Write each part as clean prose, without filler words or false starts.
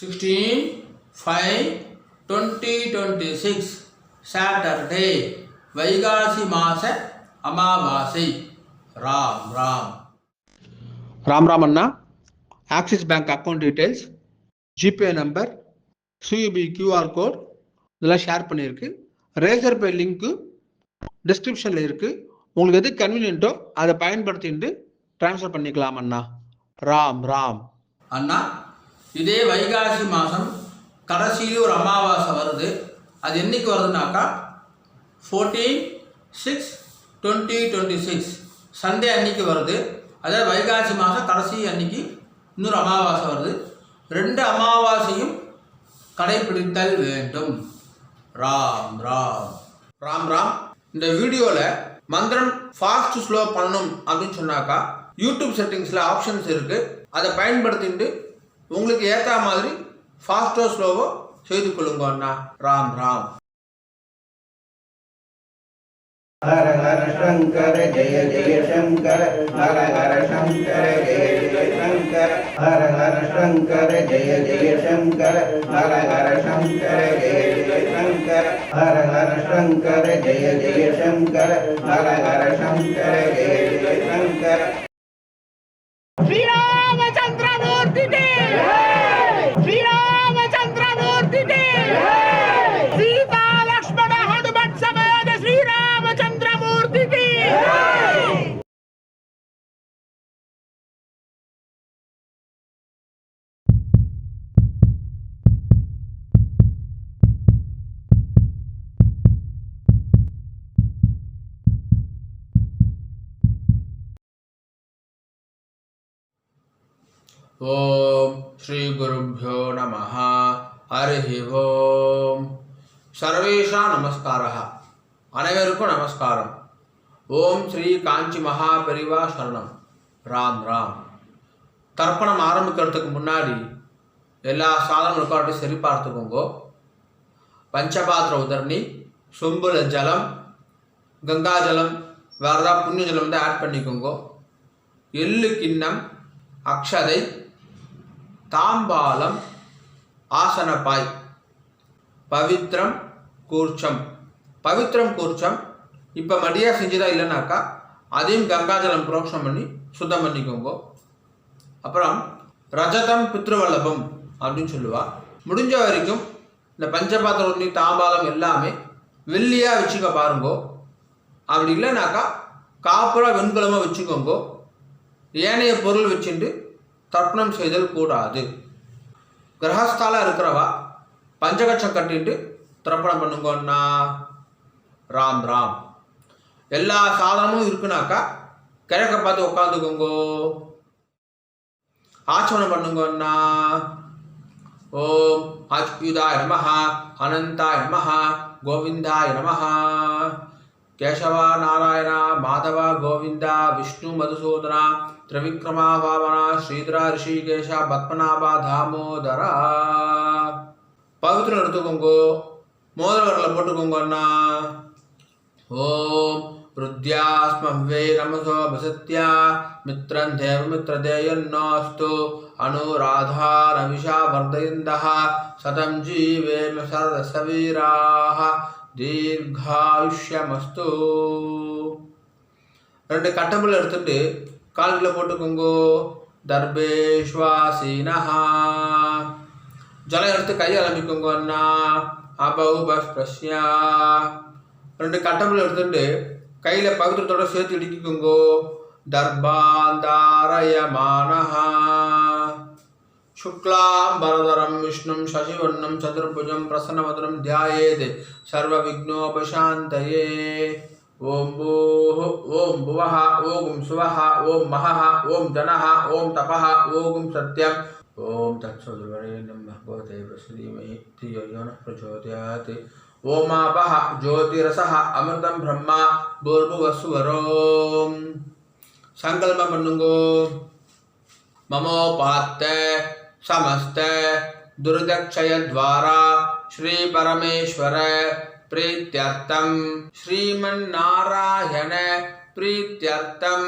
16/5/2026 Saturday Vaikasi மாச அமாவாசை. ராம் ராம் ராம் ராம் அண்ணா. Axis bank account details, GPay number, CUB QR code இதெல்லாம் ஷேர் பண்ணியிருக்கு. ரேசர் பே லிங்க்கு டிஸ்கிரிப்ஷனில் இருக்குது. உங்களுக்கு எது கன்வீனியன்ட்டோ அதை பயன்படுத்திட்டு ட்ரான்ஸ்ஃபர் பண்ணிக்கலாம் அண்ணா. ராம் ராம் அண்ணா. இதே வைகாசி மாதம் கடைசியில் ஒரு அமாவாசை வருது. அது என்னைக்கு வருதுனாக்கா 14/6/2026 சண்டே அன்னைக்கு வருது. அதாவது வைகாசி மாதம் கடைசி அன்னைக்கு இன்னொரு அமாவாசை வருது. 2 அமாவாசையும் கடைபிடித்தல் வேண்டும். ராம் ராம் ராம் ராம். இந்த வீடியோவில் மந்திரம் ஃபாஸ்ட் ஸ்லோ பண்ணணும் அப்படின்னு சொன்னாக்கா யூடியூப் செட்டிங்ஸில் ஆப்ஷன்ஸ் இருக்குது. அதை பயன்படுத்திட்டு உங்களுக்கு ஏற்ற மாதிரி ஃபாஸ்ட்டோ ஸ்லோவோ செய்து கொள்ளுங்க அண்ணா. ராம் ராம். हर हर शंकर जय जय शंकर, हर हर शंकर जय जय शंकर, हर हर शंकर जय जय शंकर, हर हर शंकर जय जय शंकर, हर हर शंकर जय जय शंकर, हर हर शंकर जय जय शंकर. श्री रामचंद्र मूर्ति के श्री रामचंद्र मूर्ति के सीता लक्ष्मण हनुमत समेत श्री रामचंद्र मूर्ति की. ஓம் ஸ்ரீ குருभ्यो நமः. ஹரி ஓம். சர்வேஷா நமஸ்காரः. அனைவருக்கும் நமஸ்காரம். ஓம் ஸ்ரீ காஞ்சி மகா பெரிவா சரணம். ராம் ராம். தர்ப்பணம் ஆரம்பிக்கிறதுக்கு முன்னாடி எல்லா சாதனங்களுக்காட்டும் சரி பார்த்துக்கோங்க. பஞ்சபாத்திர உதரணி, சொம்புல ஜலம், கங்கா ஜலம், வேறு ஏதாவது புண்ணிய ஜலம் வந்து ஆட் பண்ணிக்கோங்க. எள்ளு கிண்ணம், அக்ஷதை, தாம்பாலம், ஆசனப்பாய், பவித்ரம் கூர்ச்சம். பவித்ரம் கூர்ச்சம் இப்போ மடியாக செஞ்சுதான் இல்லைனாக்கா அதையும் கங்காஜலம் புரோக்ஷம் பண்ணி சுத்தம் பண்ணிக்கோங்க. அப்புறம் ரஜதம் பித்ருவல்லபம் அப்படின்னு சொல்லுவா. முடிஞ்ச வரைக்கும் இந்த பஞ்சபாத்திர உண்ணி, தாம்பாலம் எல்லாமே வெள்ளியாக வச்சுக்க பாருங்கோ. அப்படி இல்லைனாக்கா காப்புறாக வெண்கலமாக வச்சுக்கோங்க. ஏனைய பொருள் வச்சுட்டு தர்ப்பணம் செய்தல் கூடாது. கிரகஸ்தால இருக்கிறவா பஞ்சகட்சம் கட்டிட்டு தர்ப்பணம் பண்ணுங்கன்னா. ராம் ராம். எல்லா சாதனமும் இருக்குனாக்கா கிழக்க பார்த்து உட்காந்துக்கோங்கோ. ஆச்சமனம் பண்ணுங்கன்னா. ஓம் அச்சுதாய நமஹ, அனந்தாய நமஹ, கோவிந்தாய நமஹ. கேசவ நாராயண மாதவ கோவிந்த விஷ்ணு மதுசூதன திரிவிக்ரமா பாவன ஸ்ரீதர ரிஷிகேஷ பத்மநாப தாமோதர. பவித்திரம் எடுத்துக்கோங்கோ. மோதிரவரில் போட்டுக்கோங்கன்னா. ஓம் ருத்யாஸ்மவே நமசோ வசத்யா மித்ரன் தேவ மித்ரதேயன்னோஸ்து அனுராதா ரவிஷா வர்தயந்தः சதம் ஜீவேம சரதசவீராः தீர்காயுஷ்யமஸ்து. 2 கட்டம்புல எடுத்துட்டு கால்களில் போட்டுக்கோங்கோ. தர்பேஷ்வாசீனஹ. ஜலம் எடுத்து கையை அலம்பிக்கோங்க அண்ணா. அபௌபஸ்பிரஸ்யா. 2 கட்டம்புல எடுத்துட்டு கையில் பவித்திரத்தோட சேர்த்து இடிக்கிக்கோங்கோ. தர்பாந்தாரயமானஹ. शुक्लांबरधरं विष्णुं शशिवर्णं चतुर्भुजं प्रसन्नवदनं ध्यायेत् सर्वविघ्नोपशान्तये. ओम भूः ओम भुवः ओम सुवः ओम महः ओम जनः ओम तपः ओम सत्यम्. ओम तत्सवितुर्वरेण्यं भर्गो देवस्य धीमहि धियो यो नः प्रचोदयात्. ओमापः ज्योतिरसः अमृतं ब्रह्म भूर्भुवस्सुवरों. संकल्पं பண்ணுங்கோ. ममोपात्ते समस्त दुर्दक्षय द्वारा श्री परमेश्वर प्रीत्यर्थम श्रीमन्नारायण प्रीत्यर्थम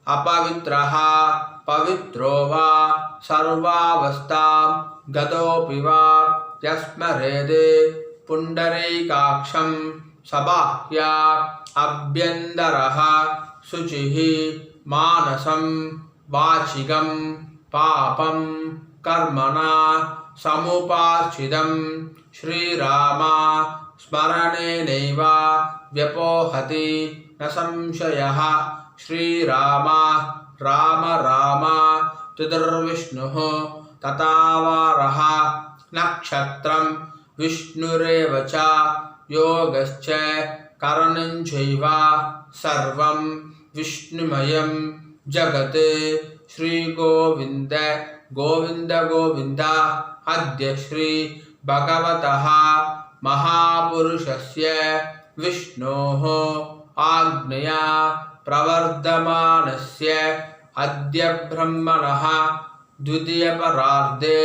अपवित्रः पवित्रो वा सर्वावस्थां गतोऽपि वा यस्मरेदे पुण्डरीकाक्षं सबाह्या अभ्यन्तरः शुचिः मानसं वाचिकं पापं कर्मणा समुपार्जितं श्रीरामा स्मरणेनैव व्यपोहति न संशयः श्रीरामा राम राम तुदुर्विष्णुः ततावारः नक्षत्रं विष्णुरेव च योगश्च करणञ्चैव सर्वं विष्णुमयं जगत् श्रीगोविन्द गोविन्द गोविन्द अद्य श्री भगवतः महापुरुषस्य विष्णोः आज्ञया प्रवर्धमानस्य अद्य ब्रह्मणः द्वितीयपरार्धे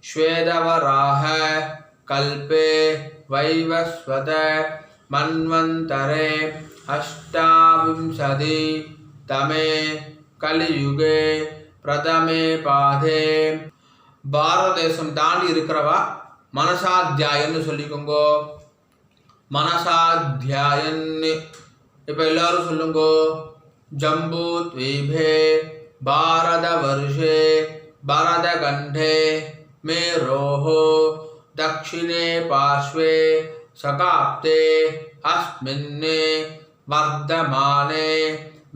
श्वेतवराह कल्पे वैवस्वत मन्वन्तरे अष्टाविंशति तमे कलियुगे प्रथमे पादे பாரத தேசம் தாண்டி இருக்கிறவா மனசாத்தியாயன்னு சொல்லிக்கோங்கோ. மனசாத்தியாயன்னு இப்போ எல்லாரும் சொல்லுங்கோ. ஜம்பூ த்வீபே பாரத வருஷே பரத கண்டே மேரோஹோ தக்ஷிணே பார்ஷ்வே சகாப்தே அஸ்மின்னே வர்தமானே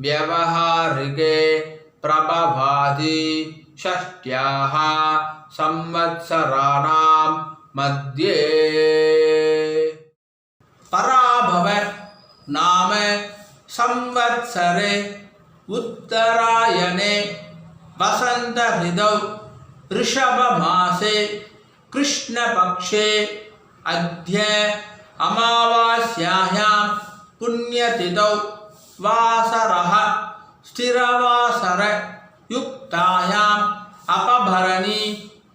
व्यवहारिके प्रभवादि षष्ट्याः संवत्सराणां मध्ये पराभव नाम संवत्सरे उत्तरायणे वसंत ऋतौ ऋषभमासे कृष्णपक्षे अद्य अमावास्यायां पुण्यतिथौ वासरः स्थिरवासर युक्तायाम् अपभरणी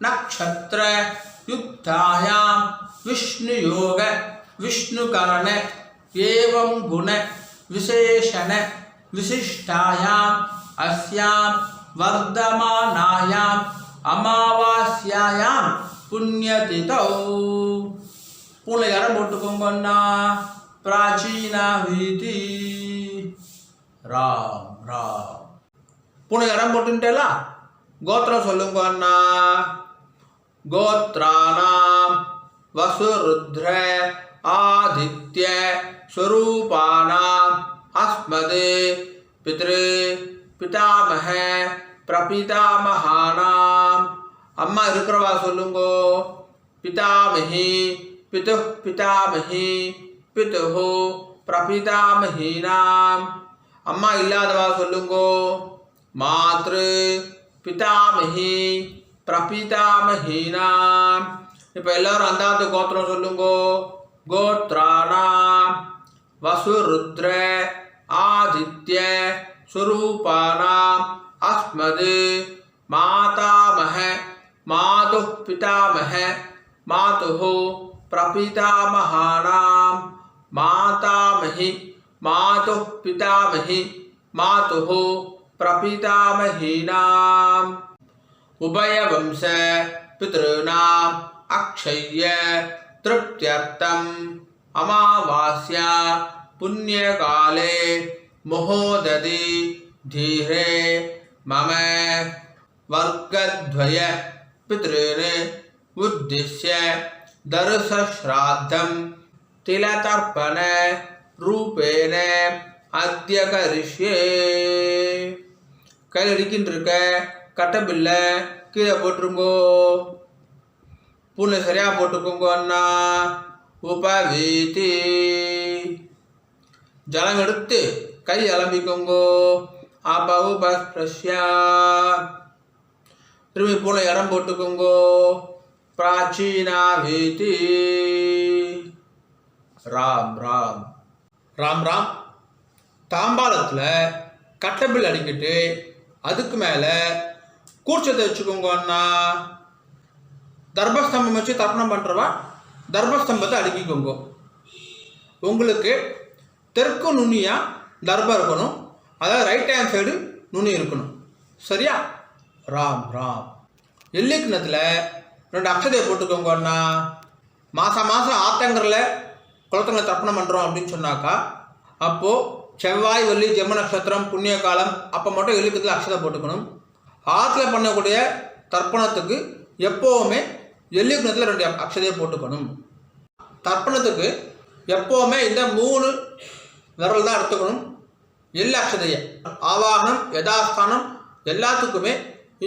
नक्षत्र युक्तायां विष्णुयोग विष्णुकरण एवं गुण विशेषण विशिष्टायाम् अस्यां वर्धमानायाम् अमावास्यायां पुण्यतिथौ पुनः போட்டுக்கோங்கண்ணா प्राचीना वीति राम राम पुणे इடம் போட்டுட்டேல கோத்திரம் சொல்லுங்க அண்ணா. கோத்ராணாம் வசுருத்ர ஆதித்ய ஸ்வரூபாணாம் அஸ்மதே பித்ரு பிதாமஹ பிரபிதாமஹானாம். அம்மா இருக்கிறவா சொல்லுங்கோ. பிதாமஹி பிது பிதாமஹி பிதுஹு பிரபிதாமஹீனாம். அம்மா இல்லாதவா சொல்லுங்கோ. மாத்ரு பிதாமஹி பிரபிதாமஹீனாம். இப்போ எல்லாரும் அந்தாத்து கோத்திரம் சொல்லுங்கோ. கோத்ராணாம் வசுருத்ர ஆதித்ய ஸ்வரூபாணாம் அஸ்மது மாதாமஹ மாது பிதாமஹ மாதுஹு பிரபிதாமஹானாம். मातामहि मातुः पितामहि मातुः प्रपितामहीनाम्. उभयवंश पितॄणाम् अक्षय्य तृप्त्यर्थम् अमावास्या पुण्यकाले मुहोदधि धीरे मम वर्गद्वय पितॄन् उद्दिश्य दर्शश्राद्धम् तिलतर्पण रूपेण अद्य करिष्ये. கையில் அடிக்கின்றிருக்க கட்டபில்லை கீழே போட்டுருங்கோ. பூனை சரியாக போட்டுக்கோங்க அண்ணா. உபவீதி ஜலம் எடுத்து கை அலம்பிக்கோங்கோ. அபவுபஸ்பிரஷ்யா திரும்பி பூனை இடம் போட்டுக்கோங்கோ. பிராச்சீனா வீதி ராம் ராம் ராம் ராம். தாம்பாளத்தில் கட்டபில் அடிக்கிட்டு அதுக்கு மேலே கூர்ச்சத்தை வச்சுக்கோங்க அண்ணா. தர்பஸ்தம்பம் வச்சு தர்ப்பணம் பண்ணுறவா தர்பஸ்தம்பத்தை அடுக்கிக்கோங்க. உங்களுக்கு தெற்கு நுனியாக தர்பம் இருக்கணும், அதாவது ரைட் ஹேண்ட் சைடு நுனி இருக்கணும். சரியா? ராம் ராம். எல்லைக்கிணத்தில் 2 அக்ஷதையை போட்டுக்கோங்கன்னா மாதம் ஆத்தங்கரில் குளத்தங்களை தர்ப்பணம் பண்ணுறோம் அப்படின்னு சொன்னாக்கா அப்போது செவ்வாய் வெள்ளி ஜென்ம நட்சத்திரம் புண்ணிய காலம் அப்போ மட்டும் எள்ளுக்கத்தில் அக்ஷதை போட்டுக்கணும். ஆற்றுல பண்ணக்கூடிய தர்ப்பணத்துக்கு எப்போவுமே எள்ளுக்கணத்தில் 2 அக்ஷதையை போட்டுக்கணும். தர்ப்பணத்துக்கு எப்போவுமே இந்த 3 விரல் தான் எடுத்துக்கணும். எள்ளு அக்ஷதையை ஆவாகனம் யதாஸ்தானம் எல்லாத்துக்குமே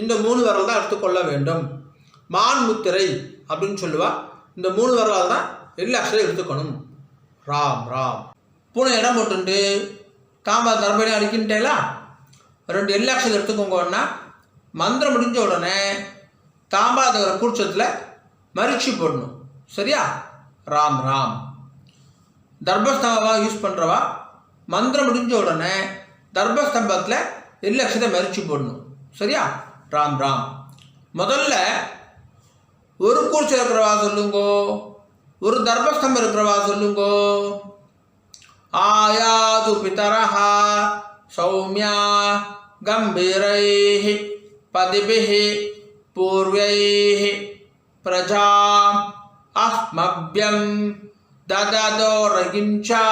இந்த 3 விரல் தான் எடுத்துக்கொள்ள வேண்டும். மான் முத்திரை அப்படின்னு சொல்லுவா. இந்த 3 விரலால் தான் எள்ளு அக்ஷதை எடுத்துக்கணும். ராம் ராம். பூனை இடம் போட்டுண்டு தாம்பா தர்பணி அடிக்கின்றேலா 2 எள்ளு அக்ஷதை எடுத்துக்கோங்கன்னா மந்திரம் முடிஞ்ச உடனே தாம்பாதகர கூர்ச்சத்தில் மரிச்சி போடணும். சரியா? ராம் ராம். தர்பஸ்தம்பமாக யூஸ் பண்ணுறவா மந்திரம் முடிஞ்ச உடனே தர்பஸ்தம்பத்தில் எள்ளு அக்ஷதை மரிச்சி போடணும். சரியா? ராம் ராம். முதல்ல ஒரு கூர்ச்சம் இருக்கிறவா சொல்லுங்கோ, ஒரு தர்பஸ்தம்பம் இருக்கிறவா சொல்லுங்கோ. ஆயாது பிதரஹா சௌமியா கம்பீரைஹி பதிபிஹி பூர்வைஹி பிரஜாம் அஸ்மப்யம் தததோரகிஞ்சா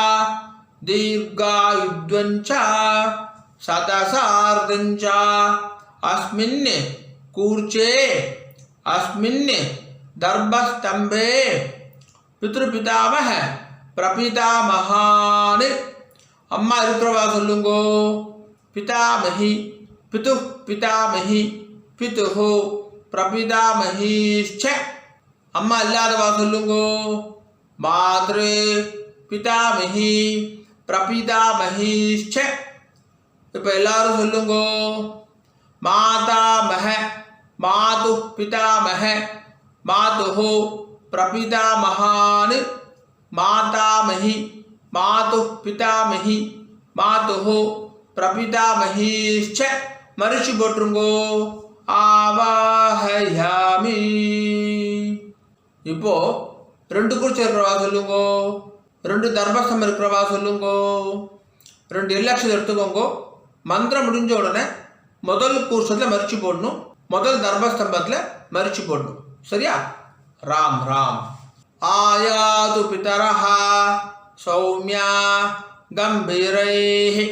தீர்காயுத்வஞ்சா சதசார்தஞ்சா அஸ்மின் கூர்ச்சே அஸ்மின் தர்பஸ்தம்பே பித்ருபிதாமஹ பிரபிதாமஹான். அம்மா இருக்கிறவா சொல்லுங்கோ. பிதாமஹி பிது பிதாமஹி பிதுஹு பிரபிதாமஹீஷ்ச. அம்மா இல்லாதவா சொல்லுங்கோ. மாத்ரு பிதாமஹி பிரபிதாமஹீஷ்ச. இப்போ எல்லாரும் சொல்லுங்கோ. மாதாமஹ மாது பிதாமஹ மாதுஹு பிரபிதாமஹான். மாதாமஹி மாது பிதாமஹி மாதுஹு பிரபிதாமஹீஷ்ச. மரிச்சு போட்டுருங்கோ. ஆவாஹயாமி. இப்போ 2 கூர்ச்சம் இருக்கிறவா சொல்லுங்கோ, 2 தர்பஸ்தம்பம் இருக்கிறவா சொல்லுங்கோ, 2 எள்ளு அக்ஷதை எடுத்துக்கோங்கோ. மந்திரம் முடிஞ்ச உடனே முதல் கூர்ச்சத்தில் மரிச்சு போடணும், முதல் தர்பஸ்தம்பத்தில் மரிச்சு போடணும். சரியா? ராம் ராம். ஆயாது பிதரஹா சௌமியா கம்பீரைஹி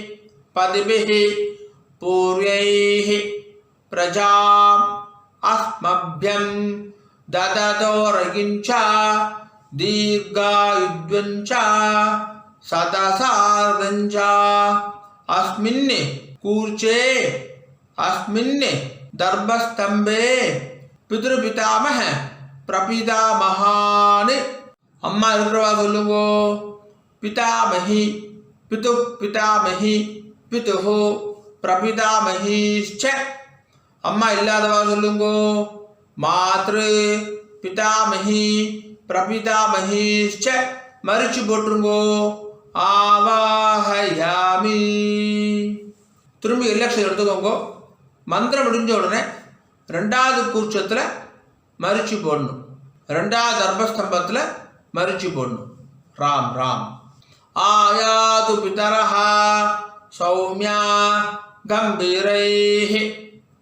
பதிபிஹி பூர்வைஹி பிரஜாம் அஸ்மப்யம் தததோரகிஞ்சா தீர்காயுத்வஞ்சா சதசார்தஞ்சா அஸ்மின் கூர்ச்சே அஸ்மின் தர்பஸ்தம்பே பித்ருபிதாமஹ பிரபிதாமஹான். அம்மா இருக்கிறவா சொல்லுங்கோ. பிதாமஹி பிது பிதாமஹி பிதுஹு பிரபிதாமஹீஷ்ச. அம்மா இல்லாதவா சொல்லுங்கோ. மாத்ரு பிதாமஹி பிரபிதாமஹீஷ்ச. மரிச்சு போட்டுருங்கோ. ஆவாஹயாமி. திரும்பி எள்ளு அக்ஷதை எடுத்துக்கோங்க. மந்திரம் முடிஞ்ச உடனே 2வது கூர்ச்சத்தில் மரிச்சு போடணும், 2வது தர்பஸ்தம்பத்தில் மரிச்சு போடணும். ராம் ராம். ஆயாது பிதரஹா சௌமியா கம்பீரைஹி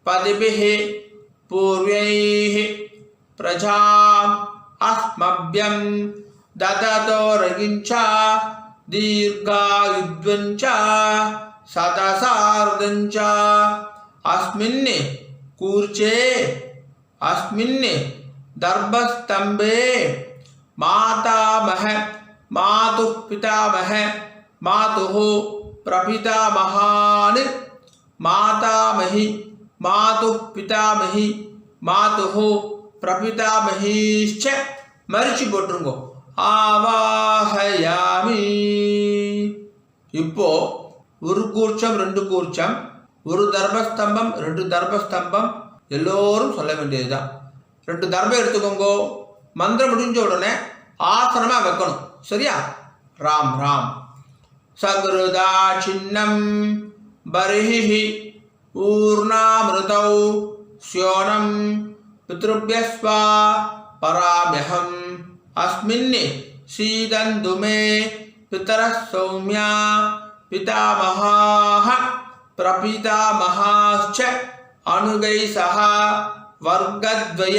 பதிபிஹி பூர்வைஹி பிரஜாம் அஸ்மப்யம் தததோரகிஞ்சா தீர்காயுத்வஞ்சா சதசார்தஞ்சா அஸ்மின் கூர்ச்சே அஸ்மின் தர்பஸ்தம்பே மாதாமஹ மாது பிதாமஹ மாதுஹு பிரபிதாமஹான். மாதாமஹி மாது பிதாமஹி மாதுஹு பிரபிதாமஹீஷ்ச. மரிச்சு போட்டுருங்கோ. ஆவாஹயாமி. இப்போ ஒரு கூர்ச்சம் 2 கூர்ச்சம், ஒரு தர்பஸ்தம்பம் 2 தர்பஸ்தம்பம் எல்லோரும் சொல்ல வேண்டியதுதான். 2 தர்பம் எடுத்துக்கோங்கோ. மந்திரம் முடிஞ்ச உடனே ஆசனமாக வைக்கணும். சரியா? ராம் ராம். சகுருதா சின்னம் பரிஹி ஊர்ணாமிருதௌ ஸ்யோனம் பித்ருப்யஸ்வா பராம்யஹம் அஸ்மின் சீதந்து மே பிதரः சௌமியா பிதாமஹாः பிரபிதாமஹாश्च அனுகை சஹ வர்க்கத்வய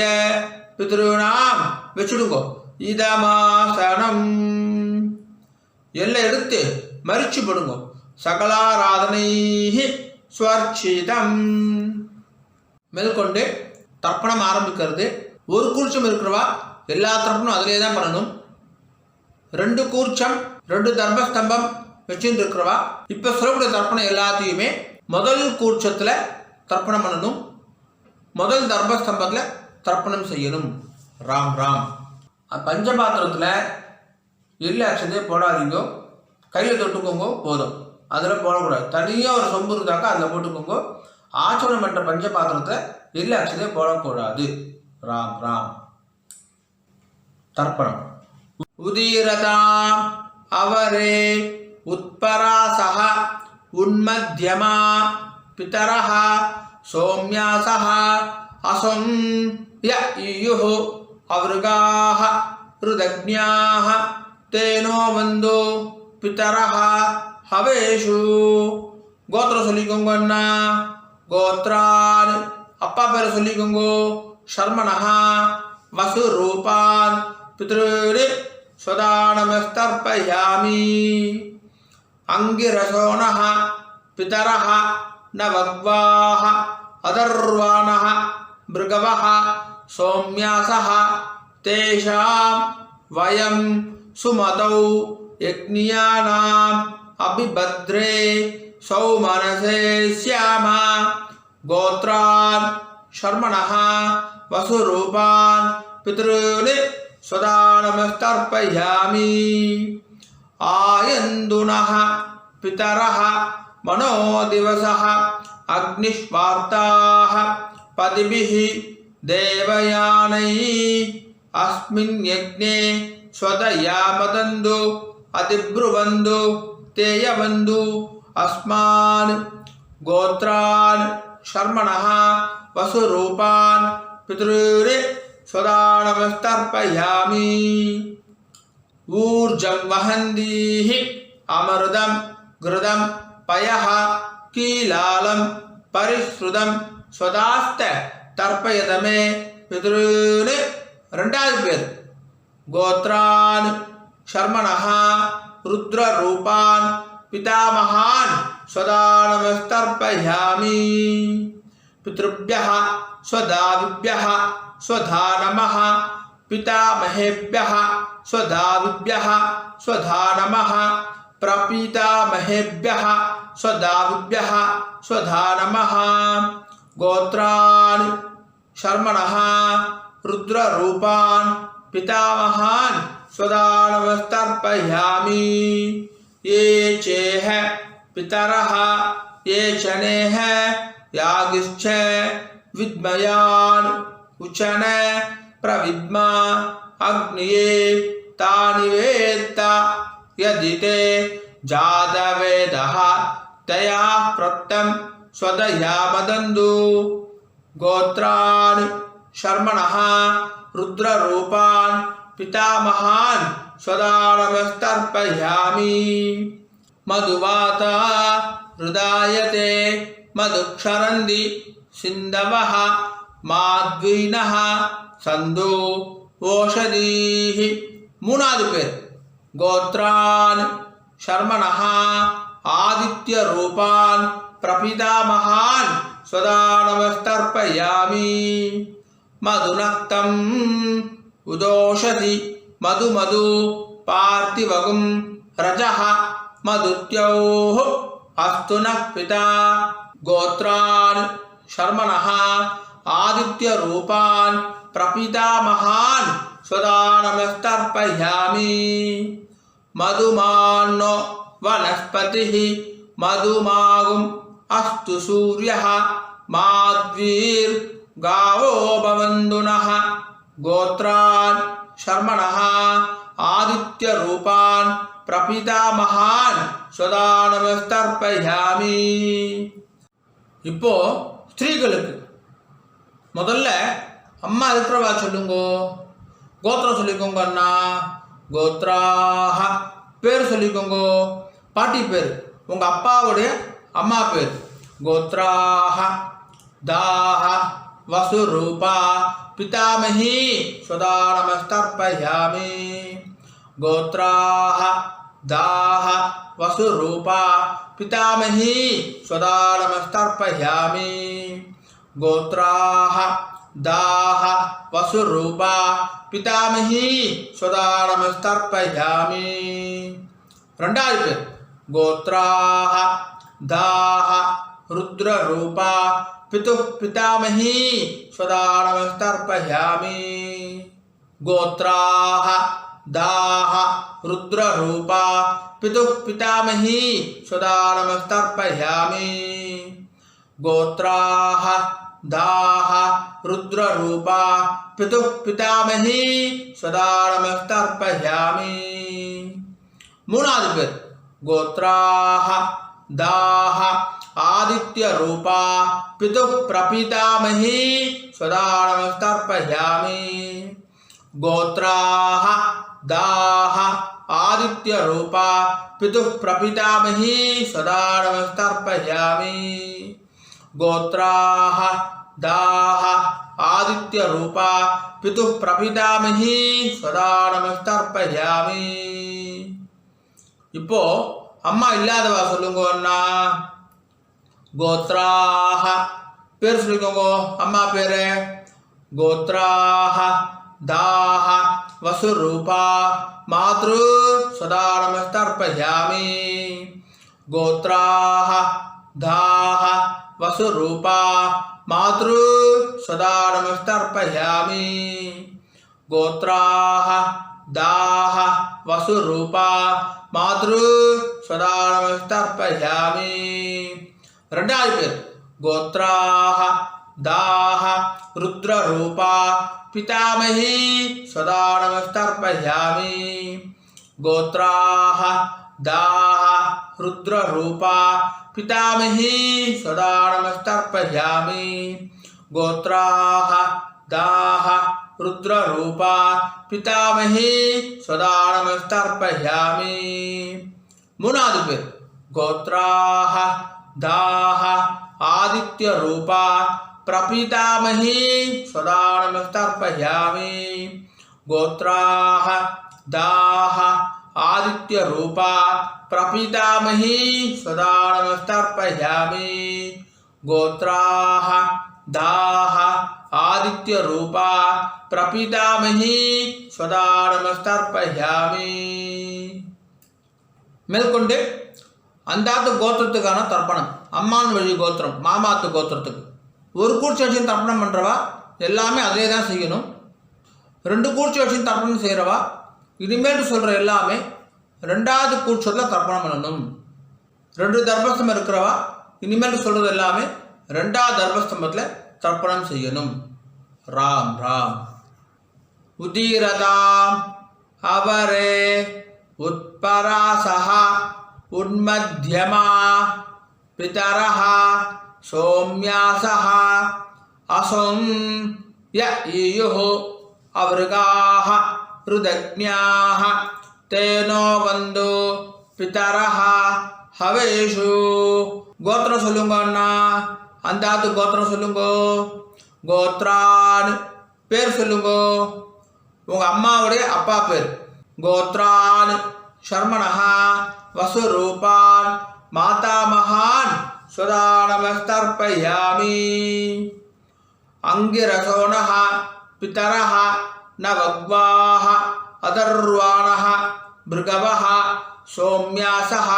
பித்ருநாம் வச்சுடுங்கோ. இதமாசனம் எல்லாம் எடுத்து மறிச்சு படுங்கோ. சகலாராதனை ஸ்வர்ச்சிதம் மேற்கொண்டு தர்ப்பணம் ஆரம்பிக்கிறது. ஒரு கூர்ச்சம் இருக்கிறவா எல்லா தர்ப்பணம் அதிலே தான் பண்ணணும். 2 கூர்ச்சம் 2 தர்மஸ்தம்பம் வச்சுட்டு இருக்கிறவா இப்போ சொல்லக்கூடிய தர்ப்பணம் எல்லாத்தையுமே முதல் கூர்ச்சத்தில் தர்ப்பணம் பண்ணணும், முதல் தர்மஸ்தம்பத்தில் தர்ப்பணம் செய்யணும். ராம் ராம். பஞ்சபாத்திரத்தில் எள்ளு அக்ஷதையை போடாதீங்க, கையில் தொட்டுக்கோங்க போதும், அதில் போடக்கூடாது. தனியாக ஒரு சொம்பு இருந்தாக்கா அதில் போட்டுக்கோங்க. ஆச்சரணம் என்ற பஞ்சபாத்திரத்தை எள்ளு அக்ஷதையை போடக்கூடாது. ராம் ராம். தர்ப்பணம். உதீரதாம் அவரே உத்பராசஹ உன்மத்யமா பிதரஹ சோம்யாசஹ அசம் ய இயுः அவருகாஹ ருதக்ஞாஹ தேனோ வந்தோ பிதரஹ ஹவேஷு. கோத்திரம் சொல்லிக்கோங்க அண்ணா. கோத்ரான் அப்பா பேரை சொல்லிக்கோங்கோ. சர்மணஹா வசு ரூபான் பித்ருரி ஸ்வதானமஸ்தர்ப்பயாமி. அங்கிரசோணஹ பிதரஹ நவக்வாஹ அதர்வாணஹ மிருகவஹ சோம்யாசஹ தேஷாம் வயம் சுமதௌ யக்ஞானாம் அபிபத்ரே சௌமனசே ஸ்யாமா. கோத்ரான் சர்மணஹ வசுரூபான் பித்ருனி ஸ்வதானமஸ்தர்ப்பயாமி. ஆயந்துனஹ பிதரஹ மனோதிவசஹ அக்னிஷ்வார்த்தாஹ பதிபிஹ தேவயானை அஸ்மின் யக்ஞே ஸ்வதயாமதந்து அதிப்ருவந்து தேயவந்து அஸ்மான். கோத்ரான் சர்மணஹ வசுரூபான் பித்ருரி ஸ்வதானமஸ்தர்ப்பயாமி. ஊர்ஜம் வஹந்தீஹ அமிர்தம் கிருதம் பயஹ கீலாலம் பரிஸ்ருதம் ஸ்வதாஸ்த தர்ப்பயதமே பித்ருனி. 2வது பேர். கோத்ரான் சர்மணஹ ருத்ர ரூபான் பிதாமகான் ஸ்வதானமஸ்தர்ப்பயாமி. பித்ருभ्यः ஸ்வதாவிभ्यः ஸ்வதா நமः பிதாமஹேभ्यः ஸ்வதாவிभ्यः ஸ்வதா நமः பிரபீதாமஹேभ्यः ஸ்வதாவிभ्यः ஸ்வதா நமः. கோத்ரான் சர்மணஹ ருத்ர ரூபான் பிதாமகான் ஸ்வதானமஸ்தர்ப்பயாமி. ये चेह पितरः ये चनेह यागिश्च विद्मयान् उचन प्रविद्मा अग्निये तानि वेत्त यदि ते जातवेदः तया प्रत्यं स्वदयामदन्तु. गोत्रान् शर्मणः रुद्ररूपान् पितामहान् स्वदानमस्तर्पयामि. मधुवाता हृदायते मधुक्षरन्ति सिन्धवः माद्वीनः सन्दो ओषधीः. 3வது பேர். गोत्रान् शर्मणः आदित्य रूपान् प्रपितामहान् स्वदानमस्तर्पयामि. मधुनक्तं उदोषधि मधु मधु पार्थिवगुं रजः मधुत्योः अस्तु नः पिता. गोत्रान् शर्मणः आदित्य रूपान् प्रपितामहान् स्वदानमस्तर्पयामि. मधुमान्नो वनस्पतिः मधुमागुम् अस्तु सूर्यः माद्वीर्गावो भवन्तु नः. गोत्रान् शर्मणः आदित्य रूपान् प्रपितामहान् स्वदानमस्तर्पयामि. இப்போ ஸ்திரீகளுக்கு முதல்ல அம்மா இருக்கிறவா சொல்லுங்கோ. கோத்திரம் சொல்லிக்கோங்க அண்ணா. கோத்ராஹ பேர் சொல்லிக்கோங்கோ. பாட்டி பேர் உங்க அப்பாவுடைய அம்மா பேர். கோத்ராஹ தாஹ वसुरूपा पितामही स्वदा नमस्तर्पयामि। गोत्राः दाः वसुरूपा पितामही स्वदा नमस्तर्पयामि। गोत्राः दाः वसुरूपा पितामही स्वदा नमस्तर्पयामि। ரெண்டாவது பேர் गोत्राः दाः रुद्ररूपा पितुः पितामही स्वदा नमस्तर्पयामि। गोत्राः दाः रुद्ररूपा पितुः पितामही स्वदा नमस्तर्पयामि। गोत्राः दाः रुद्ररूपा पितुः पितामही स्वदा नमस्तर्पयामि। மூணாவது பேர் गोत्राः दाः आदित्यरूपा पितुः प्रपितामही स्वदा नमस्तर्पयामि। गोत्राः दाः आदित्यरूपा पितुः प्रपितामही स्वदा नमस्तर्पयामि। गोत्राः दाः आदित्यरूपा पितुः प्रपितामही स्वदा नमस्तर्पयामि। இப்போ அம்மா இல்லாதவா சொல்லுங்க அண்ணா. கோத்ராஹ பேர் சொல்லிக்கோங்க அம்மா பேரு. கோத்ராஹ தாஹ வசுரூபா மாத்ரு சதா நமஸ்தர்ப்பயாமி. கோத்ராஹ தாஹ வசுரூபா மாத்ரு சதா நமஸ்தர்ப்பயாமி. கோத்ராஹ दाः वसुरूपा मातृ सदा नमस्तर्पयामि. ரெண்டாவது பேர் गोत्राः दाः रुद्ररूपा पितामही सदा नमस्तर्पयामि. गोत्राः दाः रुद्ररूपा पितामही सदा नमस्तर्पयामि. गोत्राः दाः रुद्ररूपा पितामही सदा नमस्तर्पयामि. மூணாவது பேர் गोत्राः दाः आदित्यरूपा प्रपितामही सदा नमस्तर्पयामि. गोत्राः दाः आदित्यरूपा प्रपितामही सदा नमस्तर्पयामि. गोत्राः दाः आदित्यरूपा प्रपितामही सदा नमस्तर्पयामि. மேற்கொண்டு அந்தாத்து கோத்திரத்துக்கான தர்ப்பணம். அம்மான் வழி கோத்திரம் மாமாத்து கோத்திரத்துக்கு ஒரு கூர்ச்சி வச்சு தர்ப்பணம் பண்ணுறவா எல்லாமே அதே தான் செய்யணும். 2 கூர்ச்சி வச்சு தர்ப்பணம் செய்கிறவா இனிமேல் சொல்கிற எல்லாமே 2வது கூர்ச்சத்தில் தர்ப்பணம் பண்ணணும். 2 தர்ப்பஸ்தம்பம் இருக்கிறவா இனிமேல் சொல்கிறது எல்லாமே 2வது தர்ப்பஸ்தம்பத்தில் தர்ப்பணம் செய்யணும். ராம் ராம். உதீரதாம் அவரே உத்பராசஹ உன்மத்யமா பிதரஹ சோம்யாசஹ அசோம் ய ஈயுஹு அவருகாஹ ருதக்ஞாஹ தேனோ வந்து பிதரஹ ஹவேஷு. கோத்திரம் சொல்லுங்க அண்ணா. அந்தாத்து கோத்திரம் சொல்லுங்க. கோத்ரான் பேர் சொல்லுங்க. உங்கள் அம்மாவுடைய அப்பா பேர். கோத்ரான் சர்மணஹா வசுரூபான் மாதாமகான் சதா நமஸ்தர்ப்பயாமி. அங்கிரசோனஹ பிதரஹ நவக்வாஹ அதர்வாணஹ பிருகவஹ சோம்யாசஹ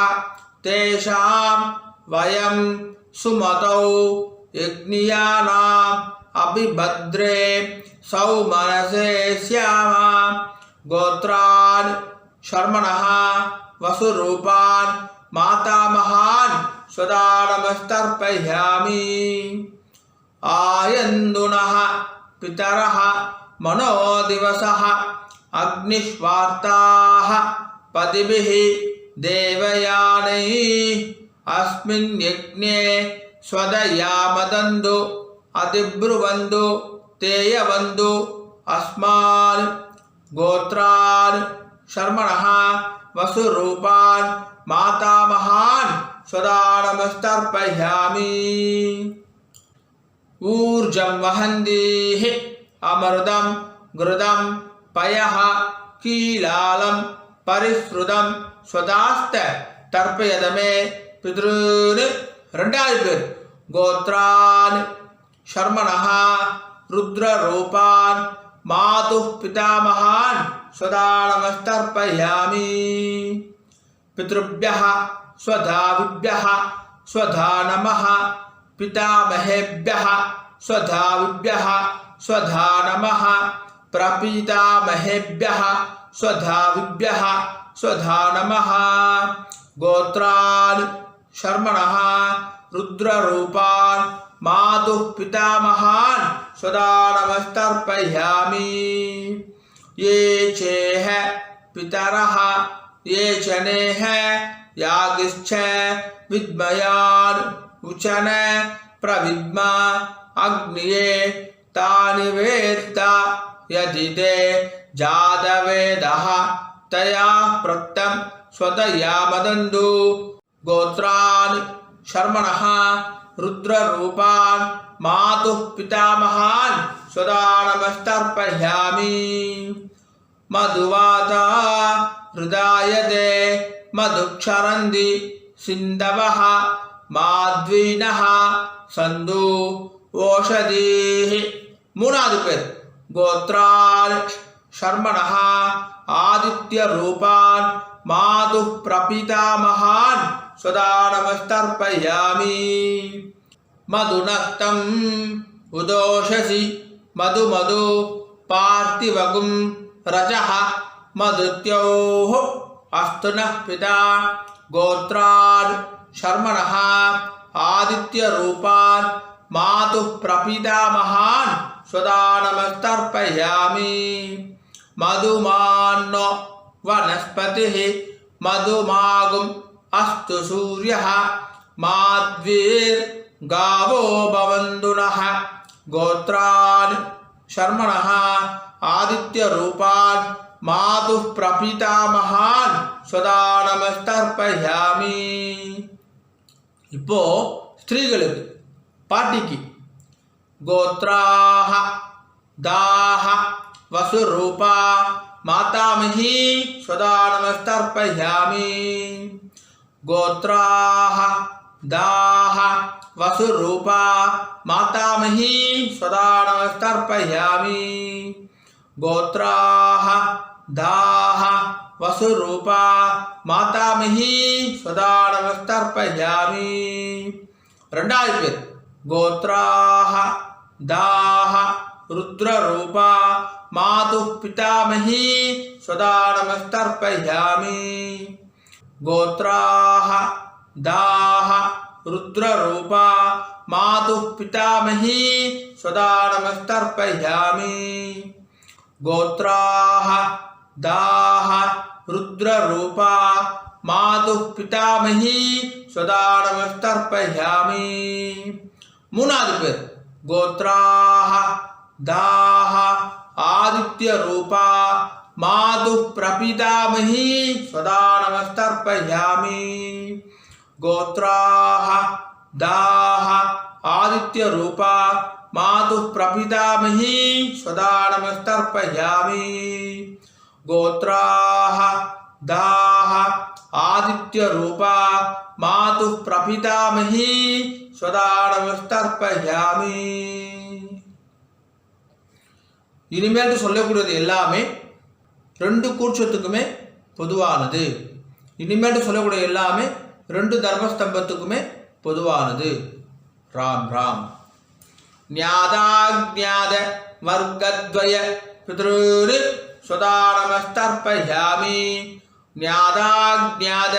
தேஷாம் வயம் சுமதௌ யக்ஞானாம் அபிபத்ரே சௌமனசே ஸ்யாமா. கோத்ரான் शर्मणः वसुरूपान् मातामहान् सदा नमस्तर्पयामि. आयन्दुनः पितरः मनोदिवसः अग्निष्वार्ताः पतिभिः देवयानैः अस्मिन् यज्ञे स्वदयामदन्तु अतिब्रुवन्तु तेयवन्तु अस्मान् गोत्रान् शर्मणः वसुरूपान् मातामहान् सदा नमस्तर्पयामि. ஊர்ஜம் வஹந்தீஹி அமிர்தம் கிருதம் பயஹ கீலாலம் பரிஸ்ருதம் ஸ்வதாஸ்த தர்ப்பயதமே பித்ருன்னு. ரெண்டாவது பேர் கோத்ரான் ஷர்மணஹ ருத்ர ரூபான் மாது பிதாமகான் ஸ்வதா நமஸ்தர்ப்பயாமி. பித்ருப்யஹ ஸ்வதாவிப்யஹ ஸ்வதா நமஹ பிதாமஹேப்யஹ ஸ்வதாவிப்யஹ ஸ்வதா நமஹ பிரபீதாமஹேப்யஹ ஸ்வதாவிப்யஹ ஸ்வதா நமஹ. கோத்ரான் ஷர்மணஹ ருத்ரரூபான் மாது பிதாமகான் ஸ்வதா நமஸ்தர்ப்பயாமி. ये चेह पितरः ये चनेह यागिश्च विद्मयान् उचन प्रविद्मा अग्निये तानि वेत्त यदि ते जातवेदः तया प्रत्तं स्वतया मदन्तु. गोत्रान् शर्मणः रुद्ररूपान् मातुः पितामहान् स्वदा नमस्तर्पयामि. मधुवाता हृदायते मधुक्षरन्ति सिन्धवः माध्वीनः सन्धु ओषधीः. மூணாவது பேர் கோத்ரான் ஷர்மணஹ ஆதித்ய ரூபான் மாது பிரபிதாமகான் ஸ்வதா நமஸ்தர்ப்பயாமி. மதுநக்தம் உதோஷசி மது மது பார்த்திவகும் ரஜஹ மதுத்யோஹ அஸ்துனः பிதா. கோத்ரான் ஷர்மணஹ ஆதித்ய ரூபான் மாது பிரபிதாமகான் ஸ்வதா நமஸ்தர்ப்பயாமி. மதுமான்னோ वनस्पतिः मधुमागुम् अस्तु सूर्यः माध्वीर्गावो भवन्तु नः. गोत्रान् शर्मणः आदित्यरूपान् मातुः प्रपितामहान् स्वदा நமஸ்தர்ப்பயாமி. இப்போ ஸ்திரீகளுக்கு பாட்டிக்கு கோத்ராஹ தாஹ வசுரூபா मातामही स्वदा नमस्तर्पयामि. गोत्राः दाः वसुरूपा मातामही स्वदा नमस्तर्पयामि. गोत्राः दाः वसुरूपा मातामही स्वदा नमस्तर्पयामि. ரெண்டாவது பேர் கோத்ராஹ தாஹ ருத்ரரூபா मातुः पितामही स्वदा नमस्तर्पयामि. गोत्राः दाः रुद्ररूपा मातुः पितामही स्वदा नमस्तर्पयामि. गोत्राः दाः रुद्ररूपा मातुः पितामही स्वदा नमस्तर्पयामि. மூணாவது பேர் கோத்ராः दाः आदित्य रूपा मातुः प्रपितामही स्वदा नमस्तर्पयामि. गोत्राः दाः आदित्य रूपा मातुः प्रपितामही स्वदा नमस्तर्पयामि. गोत्राः दाः आदित्य रूपा मातुः प्रपितामही स्वदा नमस्तर्पयामि. இனிமேல் சொல்லக்கூடியது எல்லாமே ரெண்டு கூர்ச்சத்துக்குமே பொதுவானது. இனிமேல் சொல்லக்கூடிய எல்லாமே ரெண்டு தர்மஸ்தம்பத்துக்குமே பொதுவானது. ராம் ராம். ஞாதாக்ஞாத வர்க்கத்வய பித்ருர் ஸ்வதா நமஸ்தர்ப்பயாமி. ஞாதாக்ஞாத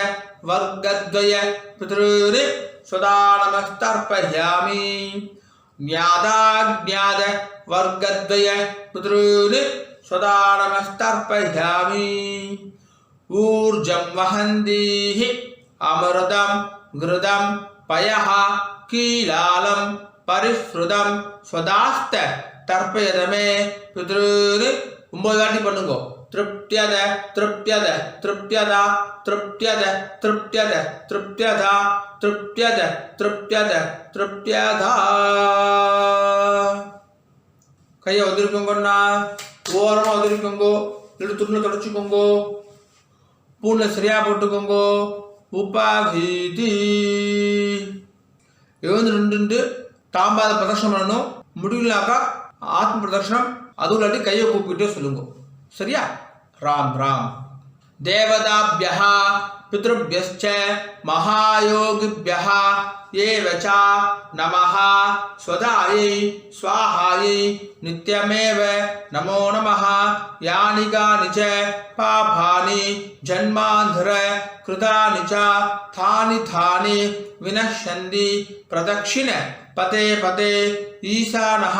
வர்க்கத்வய பித்ருர் ஸ்வதா நமஸ்தர்ப்பயாமி. ஞாதாக்ஞாத वर्गद्वय पितॄन् स्वदा नमस्तर्पयामि. ऊर्जं वहन्तीः अमृतं घृतं पयः कीलालं परिश्रुतं स्वदास्त तर्पयदमे पितॄन्. 9 வாட்டி பண்ணுங்க. तृप्त्यद तृप्त्यद तृप्त्यदा तृप्त्यद तृप्त्यद तृप्त्यदा तृप्त्यद तृप्त्यद तृप्त्यदा கையை உதிரிக்கோங்கண்ணா ஓரமாக உதிரிக்கோங்கோ இல்லை துணில் தொடச்சிக்கோங்கோ பூனை சரியாக போட்டுக்கோங்கோ உபாகீதி எழுந்து நின்று தாம்பாத பிரதர்ஷனம் பண்ணணும் முடியலனாக்கா ஆத்ம பிரதர்ஷனம் அதுவும் இல்லாட்டி கையை கூப்பிக்கிட்டே சொல்லுங்க சரியா ராம் ராம் தேவதாபியः பித்ருभ्यश्च महायोगिभ्यः एव च नमः स्वदायै स्वाहायै नित्यमेव नमो नमः यानि कानि च पापानि जन्मान्धर कृतानि च तानि तानि विनश्यन्ति प्रदक्षिण पते पते ईशानः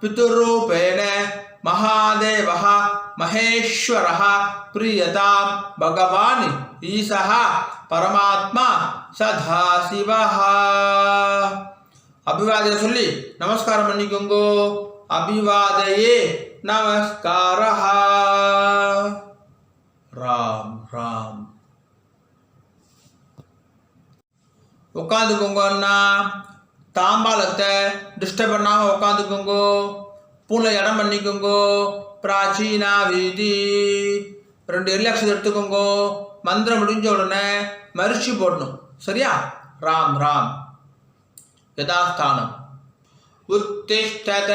पितुरूपेण महादेवः महेश्वरः प्रियतां भगवान् ईशः परमात्मा सदाशिवः अभिवादय சொல்லி நமஸ்காரம் பண்ணிக்கோங்கோ அபிவாதயே நமஸ்காரः ராம் ராம் உட்காந்துக்கோங்க அண்ணா தாம்பாலத்தை டிஸ்டர்ப் பண்ணாமல் உட்காந்துக்கோங்கோ பூனை இடம் பண்ணிக்கோங்கோ பிராச்சீனா வீதி 2 எல்லக்ஷம் எடுத்துக்கோங்கோ மந்திரம் முடிஞ்ச உடனே மரிச்சு போடணும் சரியா ராம் ராம் யதாஸ்தானம் உத்திஷ்டத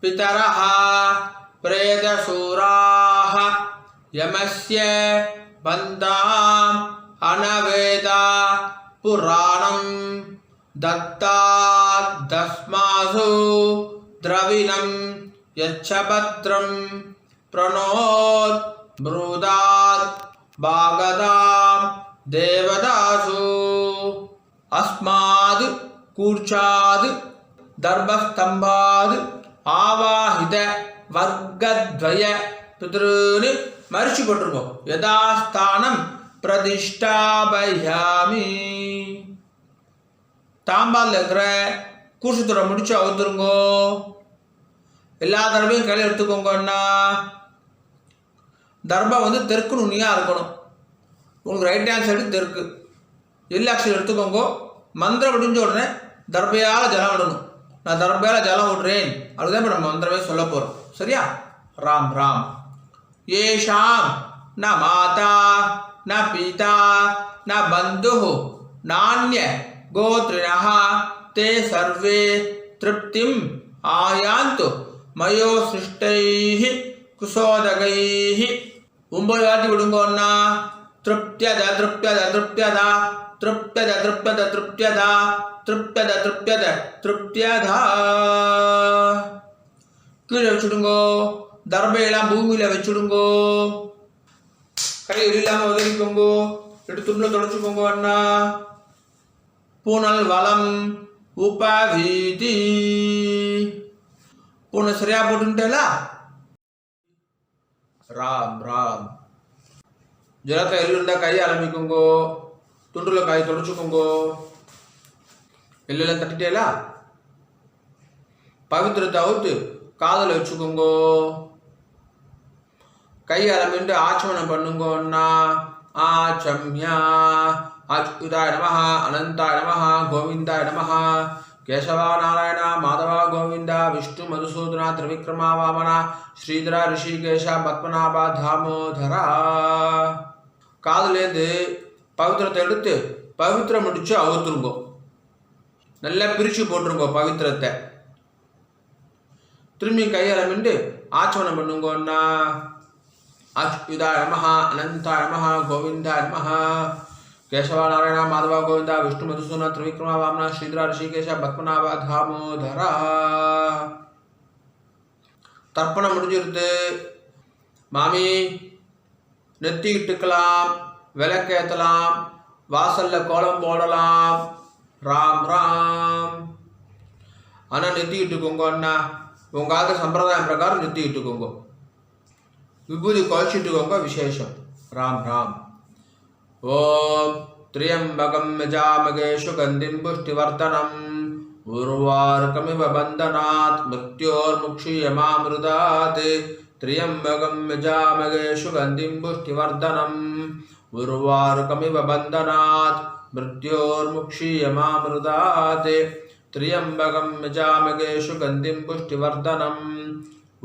பிதரஹ பிரேதசூராஹ யமஸ்ய பந்தாம் அனவேதா புராணம் தத்தாத்ஸ்மாசு द्रविणं यच्छभद्रं प्रणोत् ब्रूदात् भागदां देवदासु अस्माद् कूर्चाद् दर्भस्तम्भाद् आवाहित वर्गद्वय पितॄन् मरिச்சு போட்டுருக்கோம் யதாஸ்தானம் பிரதிஷ்டாபயாமி தாம்பால் இருக்கிற கூசுத்துறை முடிச்சு அவுத்துருங்கோ எல்லா தடவையும் கையில் எடுத்துக்கோங்கன்னா தர்பா வந்து தெற்கு நுனியாக இருக்கணும் உங்களுக்கு ரைட் ஹேண்ட் சைடு தெற்கு எல்லாக்ஷன் எடுத்துக்கோங்க மந்திரம் முடிஞ்ச உடனே தர்பையால் ஜலம் விடணும் நான் தர்பையால் ஜலம் விடுறேன் அதுதான் இப்போ நம்ம மந்திரமே சொல்ல போகிறோம் சரியா ராம் ராம் ஏஷாம் ந மாதா ந பீதா ந பந்து நானிய கோத்ரிணः ते सर्वे तृप्तिम आयान्तु मयो सृष्टैः कुसोदगैः 9 வாட்டி விடுங்கோன்னா तृप्त्यद तृप्त्यद तृप्त्यद तृप्त्यद तृप्त्यद तृप्त्यद तृप्त्यद तृप्त्यद तृप्त्यदा கீழே வச்சுடுங்கோ தர்பையெல்லாம் பூமியில் வச்சுடுங்கோ கை இல்லாமல் உதவிக்கோங்கோ எடுத்து துணில் தொடச்சுக்கோங்க அண்ணா பூனல் வளம் உபவீதி பூனை சரியா போட்டுட்டேல ராம் ராம் ஜலத்தை எள்ளுண்டா கையை ஆரம்பிக்குங்கோ துண்டுல காய் தொடச்சுக்கோங்கோ எள்ளெல்லாம் தட்டிட்டேலா பவித்திரத்தை அவுத்து காதல வச்சுக்கோங்கோ கை ஆரம்பிட்டு ஆச்சமனம் பண்ணுங்கோன்னா ஆச்சம்யா अच्युताय नमः अनंताय नमः गोविंदाय नमः केशव नारायण माधव गोविंद विष्णु मधुसूदन त्रिविक्रमा वामन श्रीधर ऋषिकेश पद्मनाभ दामोदरा காதுலேருந்து பவித்திரத்தை எடுத்து பவித்திரம் முடிச்சு அவுத்துருங்கோ நல்லா பிரித்து போட்டுருங்கோ பவித்திரத்தை திரும்பி கையாளமிண்டு ஆச்சமனம் பண்ணுங்கோன்னா அच्युताय नमः अनंताय नमः गोविंदाय नमः केशव नारायण माधव गोविंद विष्णु मधुसूदन त्रिविक्रमा वामन श्रीधर ऋषिकेश पद्मनाभ दामोदरा தர்ப்பணம் முடிஞ்சிருது மாமி நெத்தி இட்டுக்கலாம் விளக்கேற்றலாம் வாசல்ல கோலம் போடலாம் ராம் ராம் ஆனால் நெத்தி இட்டுக்கோங்க அண்ணா உங்காத சம்பிரதாயம் பிரகாரம் நெத்தி இட்டுக்கோங்க விபூதி குழச்சிட்டுக்கோங்க விசேஷம் ராம் ராம் ஓம் त्र्यंबकं यजामहे सुगन्धिं पुष्टिवर्धनम् उर्वारुकमिव बन्धनात् मृत्योर्मुक्षीयमामृतात् त्र्यम्बकं यजामहे सुगन्धिं पुष्टिवर्धनम् उर्वारुकमिव बन्धनात् मृत्योर्मुक्षीयमामृतात् त्र्यम्बकं यजामहे सुगन्धिं पुष्टिवर्धनम्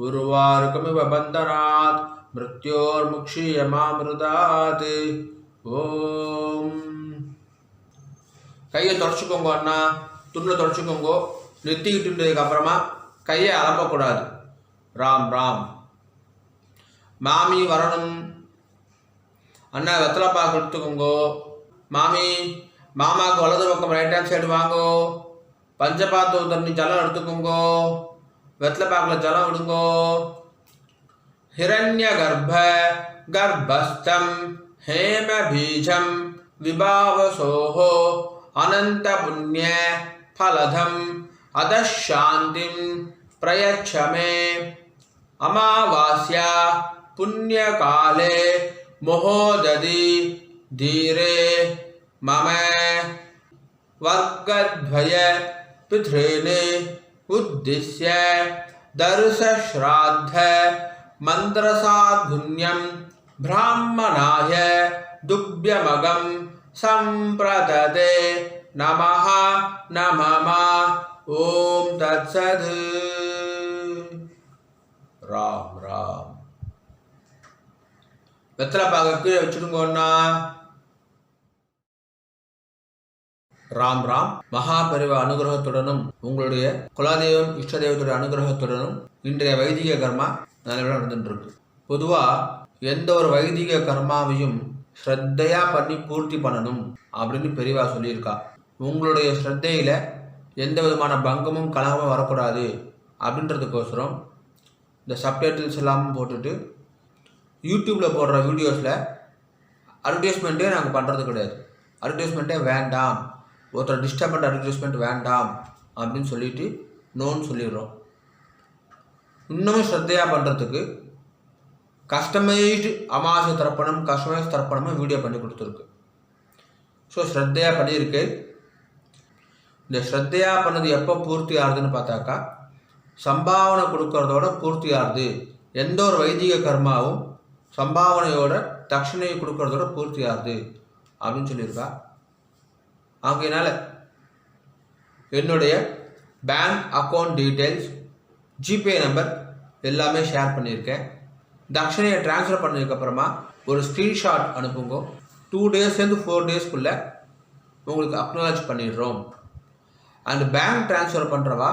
उर्वारुकमिव बन्धनात् मृत्योर्मुक्षीयमामृतात् ஓம். கையை தொடச்சிக்கோங்க அண்ணா, துண்டில் தொடச்சிக்கோங்க. நிறுத்திக்கிட்டு அப்புறமா கையை அலம்பக்கூடாது. ராம் ராம். மாமி வரணும். அண்ணா வெத்தலை பாக்கு எடுத்துக்கோங்கோ. மாமி மாமாவுக்கு வலது பக்கம் ரைட் ஹேண்ட் சைடு வாங்கோ. பஞ்சபாத்த தண்ணி ஜலம் எடுத்துக்கோங்கோ. வெத்தலை பாக்கில் ஜலம் விடுங்கோ. हिरण्य गर्भ गर्भस्थं हेम बीजं विभावसोः अनंत पुण्य फलधम अदशान्तिं प्रयच्छ मे अमावास्या पुण्यकाले महोदधि धीरे मम वर्गद्वय पितॄन् उद्दिश्य दर्शश्राद्ध मंत्रसाधुन्यं ब्राह्मणाय दुभ्यमगं संप्रददे नमः नमः ओम तत्सत्. राम राम. வெத்தலை பாக்க கீழே வச்சுடுங்கண்ணா. ராம் ராம். மகாபரிவ அனுகிரகத்துடனும் உங்களுடைய குலதெய்வம் இஷ்ட தெய்வத்துடைய அனுகிரகத்துடனும் இன்றைய வைதிக கர்மா நல்லபடியாக நடந்துட்டுருக்கு. பொதுவாக எந்த ஒரு வைதிக கர்மாவையும் ஸ்ரத்தையாக பண்ணி பூர்த்தி பண்ணணும் அப்படின்னு பெரியவா சொல்லியிருக்கா. உங்களுடைய ஸ்ரத்தையில் எந்த விதமான பங்கமும் கலகமும் வரக்கூடாது அப்படின்றதுக்கோசரம் இந்த சப்டைட்டில்ஸ் எல்லாமும் போட்டுட்டு யூடியூப்பில் போடுற வீடியோஸில் அட்வர்டைஸ்மெண்ட்டே நாங்கள் பண்ணுறது கிடையாது. அட்வர்டைஸ்மெண்ட்டே வேண்டாம், ஒருத்தர் டிஸ்டர்பண்ட் அட்வர்டைஸ்மெண்ட் வேண்டாம் அப்படின்னு சொல்லிட்டு நோன்னு சொல்லிடுறோம். இன்னமும் ஸ்ரத்தையாக பண்ணுறதுக்கு கஸ்டமைஸ்டு அமாவாசை தர்ப்பணம் கஸ்டமைஸ் தர்ப்பணமும் வீடியோ பண்ணி கொடுத்துருக்கு. ஸோ ஸ்ரத்தையாக பண்ணியிருக்கு. இந்த ஸ்ரத்தையாக பண்ணது எப்போ பூர்த்தி ஆகுதுன்னு பார்த்தாக்கா சம்பாவனை கொடுக்கறதோட பூர்த்தி ஆகுது. எந்த ஒரு வைதிக கர்மாவும் சம்பாவனையோட தட்சணையை கொடுக்கறதோட பூர்த்தி ஆகுது அப்படின்னு சொல்லியிருக்கா. ஆகையினால என்னுடைய bank account details GPay number எல்லாமே ஷேர் பண்ணியிருக்கேன். தட்சணையை ட்ரான்ஸ்ஃபர் பண்ணதுக்கப்புறமா ஒரு ஸ்க்ரீன்ஷாட் அனுப்புங்க. 2 டேஸ்லேருந்து 4 டேஸ்க்குள்ளே உங்களுக்கு அக்னாலஜ் பண்ணிடுறோம். அண்ட் பேங்க் ட்ரான்ஸ்ஃபர் பண்ணுறவா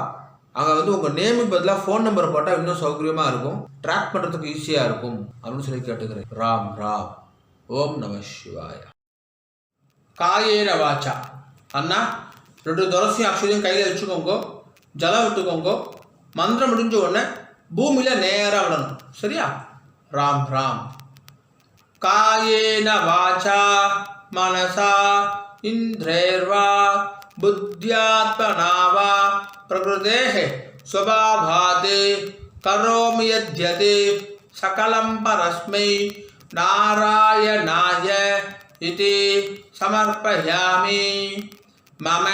அங்கே வந்து உங்கள் நேமுக்கு பதிலாக ஃபோன் நம்பர் போட்டால் இன்னும் சௌகரியமாக இருக்கும், ட்ராக் பண்ணுறதுக்கு ஈஸியாக இருக்கும் அப்படின்னு சொல்லி கேட்டுக்கிறேன். ராம் ராம். ஓம் நம சிவாய. காயேன வாச்சா. அண்ணா 2 துளசியும் அக்ஷதையும் கையில் வச்சுக்கோங்க. ஜலம் விட்டுக்கோங்க. மந்திரம் முடிஞ்ச உடனே பூமியில் நேராக விடணும். சரியா? ராம் ராம். காயேன வாச்சா மனசா இந்திரேர்வா புத்தியாத்மனா வா பிரகிருதேஹ ஸ்வபாவாத் கரோமி யத்யத் சகலம் பரஸ்மை நாராயணாய இதி சமர்ப்பயாமி. மம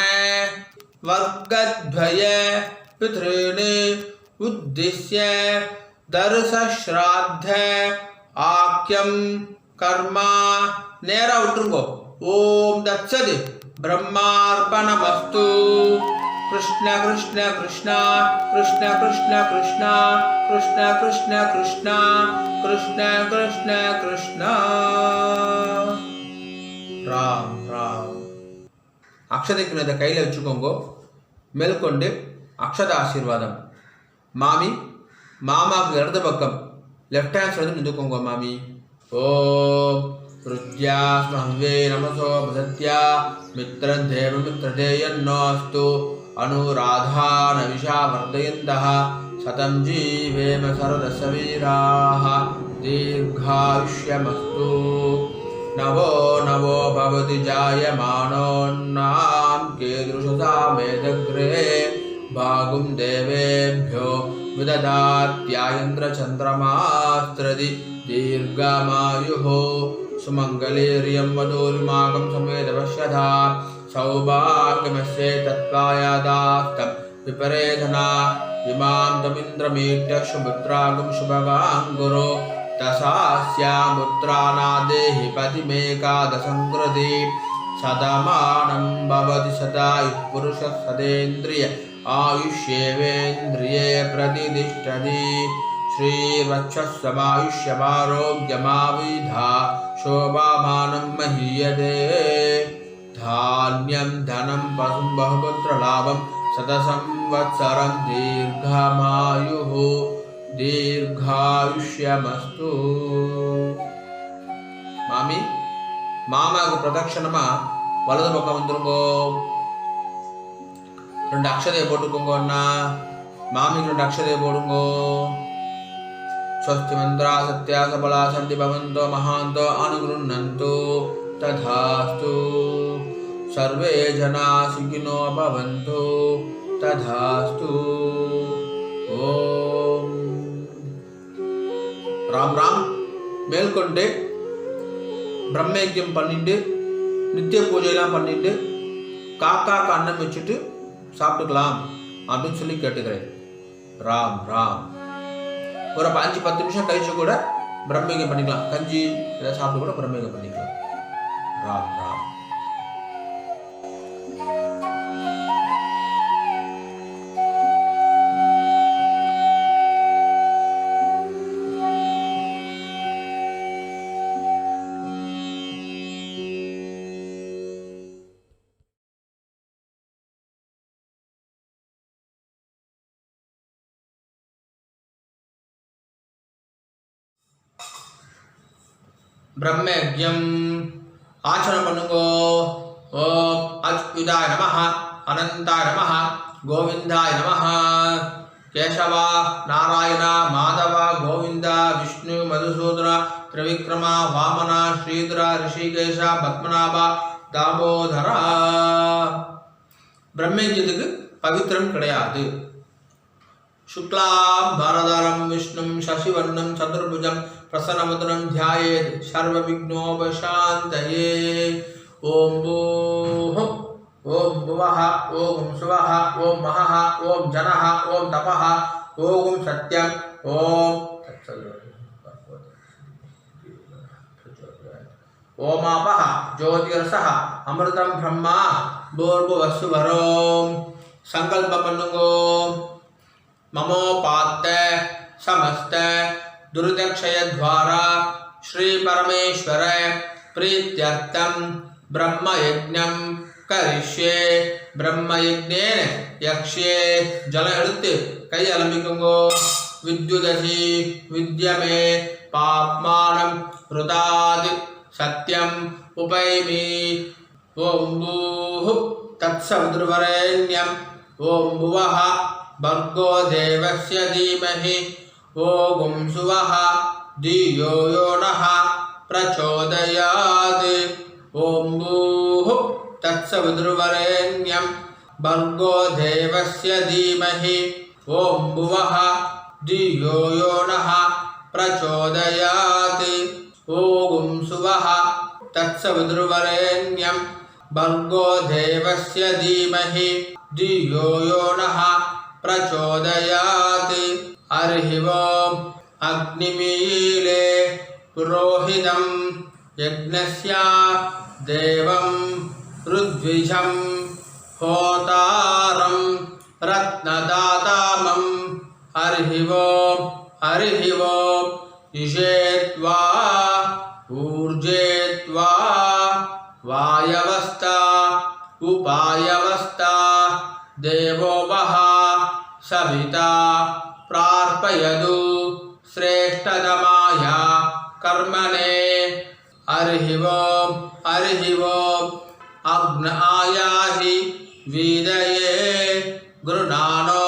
வர்க்கத்வய பித்ருன் உத்திஸ்ய தர்சஸ்ராத்த ஆக்யம் கர்மா. நேரா விட்டுருங்கோ. ஓம் தத்சத். பிரம்மார்ப்பணமஸ்து. கிருஷ்ண கிருஷ்ண கிருஷ்ணா கிருஷ்ண கிருஷ்ண கிருஷ்ணா கிருஷ்ண கிருஷ்ண கிருஷ்ணா கிருஷ்ண கிருஷ்ண கிருஷ்ணா. ராம் ராம். அக்ஷதைக்கு இதை கையில் வச்சுக்கோங்க. மேற்கொண்டு அக்ஷத ஆசீர்வாதம். மாமி மாமாவுக்கு இடது பக்கம் லெஃப்ட் ஹேண்ட் சைடு நின்றுக்கோங்க. மாமி ஓம் ருத்யா ஸ்மஹ்வே நமசோ பசத்யா மித்ரதேவ மித்ரதேயன்னோஸ்து அனுராதான விஷா வர்தயந்தः சதம் ஜீவேம சரதசவீராः தீர்காயுஷ்யமஸ்து. नवो नवो भवति जायमानोन्नां कीदृशसा मेदग्रे भागुं देवेभ्यो विददात्यायन्द्रचन्द्रमास्त्रदि दीर्घमायुः सुमङ्गलीर्यं वधूर्माकं समेदपश्यथा सौभाग्यमस्ये तत्त्वायादास्तं विपरेधना इमां तमिन्द्रमेत्य सुपुत्रागं शुभगाङ्गुरो दशास्यामुत्रानादेहि पतिमेकादशङ्कृति सदमानं भवति सदायुः पुरुषः सदेन्द्रिय आयुष्येवेन्द्रिये प्रतिष्ठति श्रीवक्षस्समायुष्यमारोग्यमाविधा शोभामानं महीयते धान्यं धनं पशुं बहुपुत्रलाभं शतसंवत्सरं दीर्घमायुः दीर्घायुष्यमस्तु மாமி மாமாவுக்கு பிரதட்சணமா வலது பக்கம் வந்துருங்கோ. 2 அக்ஷதையை போட்டுக்கோங்க அண்ணா. மாமிக்கு 2 அக்ஷதையை போடுங்கோ. ஸ்வஸ்தி மந்திரா சத்யா சபலா சந்தி பவந்தோ மகாந்தோ அனுகுருண்ணந்தோ ததாஸ்து. சர்வே ஜனா சுகினோ பவந்தோ ததாஸ்து. ஓம் ராம் ராம். மேற்கொண்டு பிரம்மயஜ்யம் பண்ணிட்டு நித்திய பூஜையெல்லாம் பண்ணிட்டு காக்காக்கு அன்னம் வச்சுட்டு சாப்பிட்டுக்கலாம் அப்படின்னு சொல்லி கேட்டுக்கிறேன். ராம் ராம். ஒரு 5-10 நிமிஷம் கழிச்சு கூட பிரம்மயஜ்யம் பண்ணிக்கலாம். கஞ்சி ஏதாவது சாப்பிட்டு கூட பிரம்மயஜ்யம் பண்ணிக்கலாம். ராம் ராம். பிரம்மயஜ்யம் ஆச்சரணம் பண்ணுங்கோ. ஓம் அச்சுதாய நமஹ, அனந்தாய நமஹ, கோவிந்தாய நமஹ. கேசவா, நாராயண, மாதவ, கோவிந்த, விஷ்ணு, மதுசூதன, திரிவிக்ரம, வாமன, ஸ்ரீதர, ரிஷிகேஷ, பத்மநாப, தாமோதரா. பிரம்மயஜ்யத்துக்கு பவித்திரம் கிடையாது. शुक्लां भरधरं विष्णुं शशिवर्णं चतुर्भुजं प्रसन्नवदनं ध्यायेत् सर्वविघ्नोपशान्तये. ॐ भूः ॐ भुवः ॐ सुवः ॐ महः ॐ जनः ॐ तपः ॐ सत्यं ॐ ओमापः ज्योतिरसः अमृतं ब्रह्मा भूर्भुवस्सुवरों. संकल्प பண்ணுங்கோ. ममोपात्त समस्त दुर्दक्षय द्वारा श्री परमेश्वर प्रीत्यर्थम ब्रह्मयज्ञं करिष्ये. ब्रह्मयज्ञेन यक्ष्ये. जल எடுத்து கை அலம்பிக்குங்கோ. विद्युदसि विद्यमे पाप्मानं रुदादि सत्यं उपैमि. ओं भूः तत्सवितुर्वरेण्यं ओं भुवः भर्गो देवस्य धीमहि ओं सुवः धियो यो नः प्रचोदयात्. ओं भूः तत्सवितुर्वरेण्यं भर्गो देवस्य धीमहि ओं भुवः धियो यो नः प्रचोदयात्. ओं सुवः तत्सवितुर्वरेण्यं भर्गो देवस्य धीमहि धियो यो नः प्रचोदयात्. हरिः ओम्. अग्निमीले पुरोहितं यज्ञस्य देवं ऋद्विजं होतारं रत्नदातामं. हरिः ओम्. हरिः ओम्. इषेत्वा ऊर्जेत्वा वायवस्था उपायवस्था देवो वः सविता प्रार्पयतु श्रेष्ठतमाय कर्मणे. हरिः ओम्. हरिः ओम्. अग्न आयाहि वीदये गुरुनानो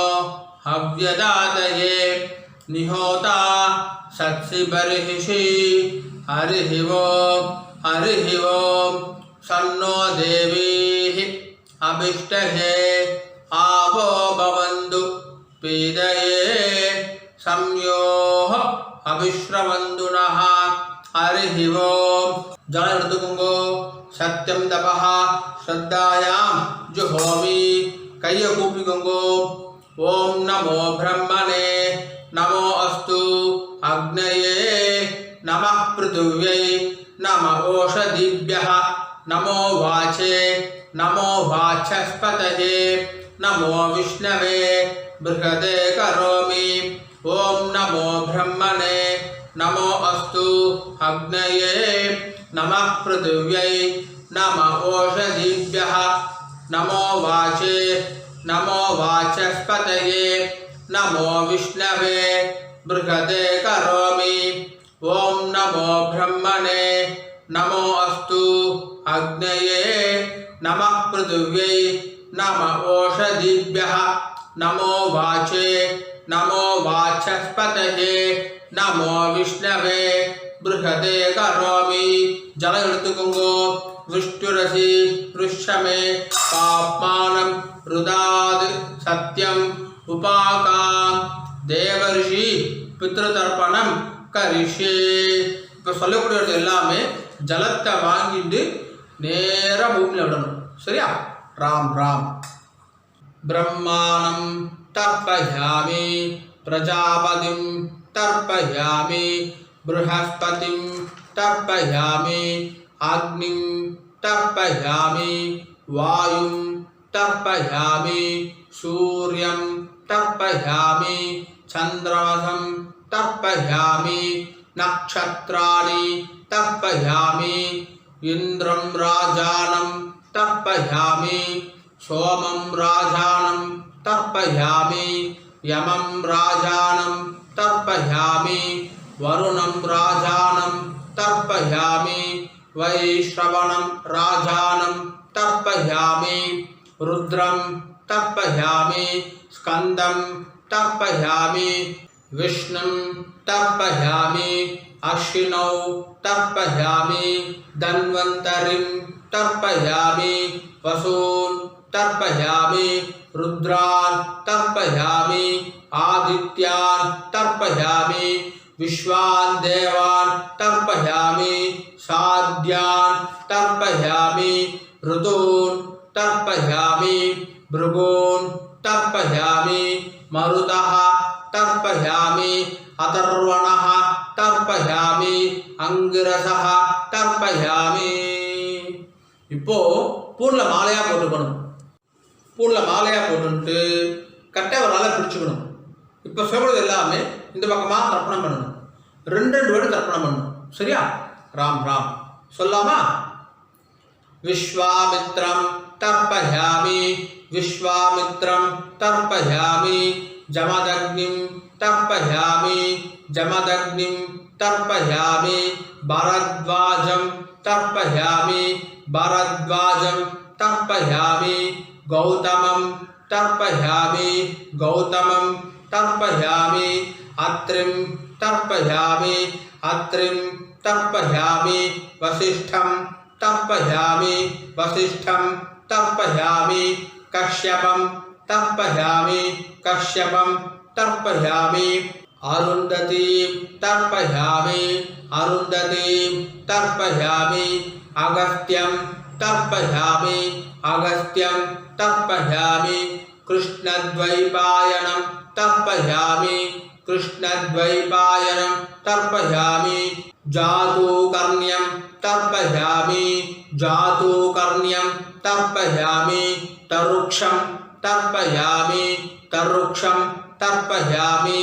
हव्यदातये निहोता सत्सि बर्हिषि. हरिः ओम्. हरिः ओम्. सन्नो देवीः अभिष्टहे आवो भवन्तु पीदये संयोः अभिश्रवन्तु नः. हरिः ओम्. जल எடுத்துக்கோங்கோ. सत्यं तपः श्रद्धायां जुहोमि. கையை கூப்பிக்கோங்கோ. ॐ नमो ब्रह्मणे नमो अस्तु अग्नये नमः पृथिव्यै नमः ओषधीभ्यः नमो वाचे नमो वाचस्पतये नमो विष्णवे बृहदे करोमि ॐ नमो ब्रह्मणे नमो अस्तु अग्नये नमः पृथिव्यै नमः ओषधीभ्यः नमो वाचे नमो वाचस्पतये नमो विष्णवे बृहदे करोमि ॐ नमो ब्रह्मणे नमो अस्तु अग्नये नमः पृथिव्यै नमः ओषधीभ्यः नमो वाचे नमो वाचस्पतये नमो विष्णवे बृहदे करोमि जल எடுத்துக்கோங்கோ विष्णुरसि ऋष्यमे पाप्मानं रुदाद सत्यम उपाकाम देवर्षि पितृतर्पणம் கரிஷே. இப்போ சொல்லக்கூடியது எல்லாமே ஜலத்தை வாங்கிட்டு நேராக பூமியில் விடணும். சரியா? ராம் ராம். பிரம்மாணம் தர்ப்பயாமி பிரஜாபதிம் தர்ப்பயாமி बृहस्पतिं तर्पयामि अग्निं तर्पयामि वायुं तर्पयामि सूर्यं तर्पयामि चन्द्रमसं तर्पयामि नक्षत्राणि तर्पयामि इन्द्रं राजानं तर्पयामि सोमं राजानं तर्पयामि यमं राजानं तर्पयामि वरुणं राजानं तर्पयामि वैश्रवणं राजानं तर्पयामि रुद्रं तर्पयामि स्कन्दं तर्पयामि विष्णुं तर्पयामि अश्विनौ तर्पयामि धन्वन्तरिं तर्पयामि वसून् तर्पयामि रुद्रान् तर्पयामि आदित्यान् तर्पयामि विश्वान् देवान् तर्पयामि साध्यान् तर्पयामि ऋतून् तर्पयामि भृगून् तर्पयामि मरुतः तर्पयामि अथर्वणः तर्पयामि अंगिरसः तर्पयामि. இப்போ பூர்ல மாலையா போட்டுக்கணும். பூர்ல மாலையா போட்டுட்டு கட்டை ஒரு நாளை பிடிச்சுக்கணும். இப்போ சொல்றது எல்லாமே இந்த பக்கமாக தர்ப்பணம் பண்ணணும். ரெண்டு வாட்டி தர்ப்பணம் பண்ணணும். சரியா? ராம் ராம் சொல்லாமா? விஸ்வாமித்ரம் தர்ப்பயாமி விஸ்வாமித்ரம் தர்ப்பயாமி ஜமதக்னிம் தர்ப்பயாமி ஜமதக்னிம் தர்ப்பயாமி பரத்வாஜம் தர்ப்பயாமி பரத்வாஜம் தர்ப்பயாமி கௌதமம் तर्पयामि गौतमं तर्पयामि अत्रिं तर्पयामि अत्रिं तर्पयामि वसिष्ठं तर्पयामि वसिष्ठं तर्पयामि कश्यपं तर्पयामि कश्यपं तर्पयामि अरुन्धतीं तर्पयामि अरुन्धतीं तर्पयामि अगस्त्यं तर्पयामि अगस्त्यं तर्पयामि कृष्णद्वैपायनं तर्पयामि कृष्णद्वैपायनं तर्पयामि जातूकर्ण्यं तर्पयामि जातूकर्ण्यं तर्पयामि तरुक्षं तर्पयामि तरुक्षं तर्पयामि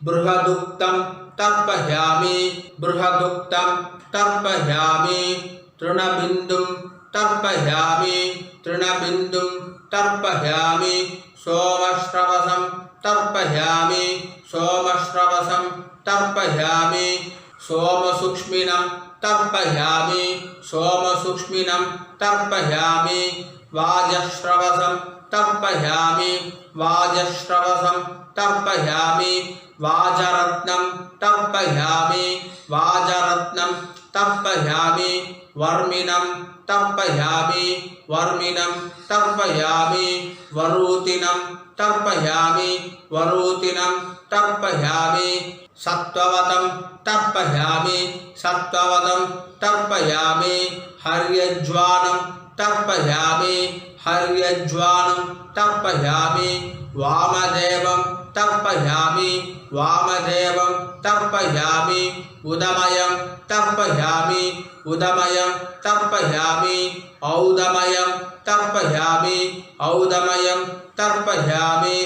बृहदुक्तं तर्पयामि बृहदुक्तं तर्पयामि तृणबिन्दुं तर्पयामि तृणबिन्दुं तर्पयामि सोमश्रवसं तर्पयामि सोमश्रवसं तर्पयामि सोमसूक्ष्मिनं तर्पयामि सोमसूक्ष्मिनं तर्पयामि वाजश्रवसं तर्पयामि वाजश्रवसं तर्पयामि वाजरत्नं तर्पयामि वाजरत्नं तर्पयामि वर्मिनं तर्पयामि वर्मिनं तर्पयामि वरूतिनं तर्पयामि वरूतिनं तर्पयामि सत्त्ववतं तर्पयामि सत्त्ववतं तर्पयामि हर्यज्वानं तर्पयामि हर्यज्वानं तर्पयामि वामदेवं तर्पयामि वामदेवं तर्पयामि उदमयं तर्पयामि उदमयं तर्पयामि औदमयं तर्पयामि औदमयं तर्पयामि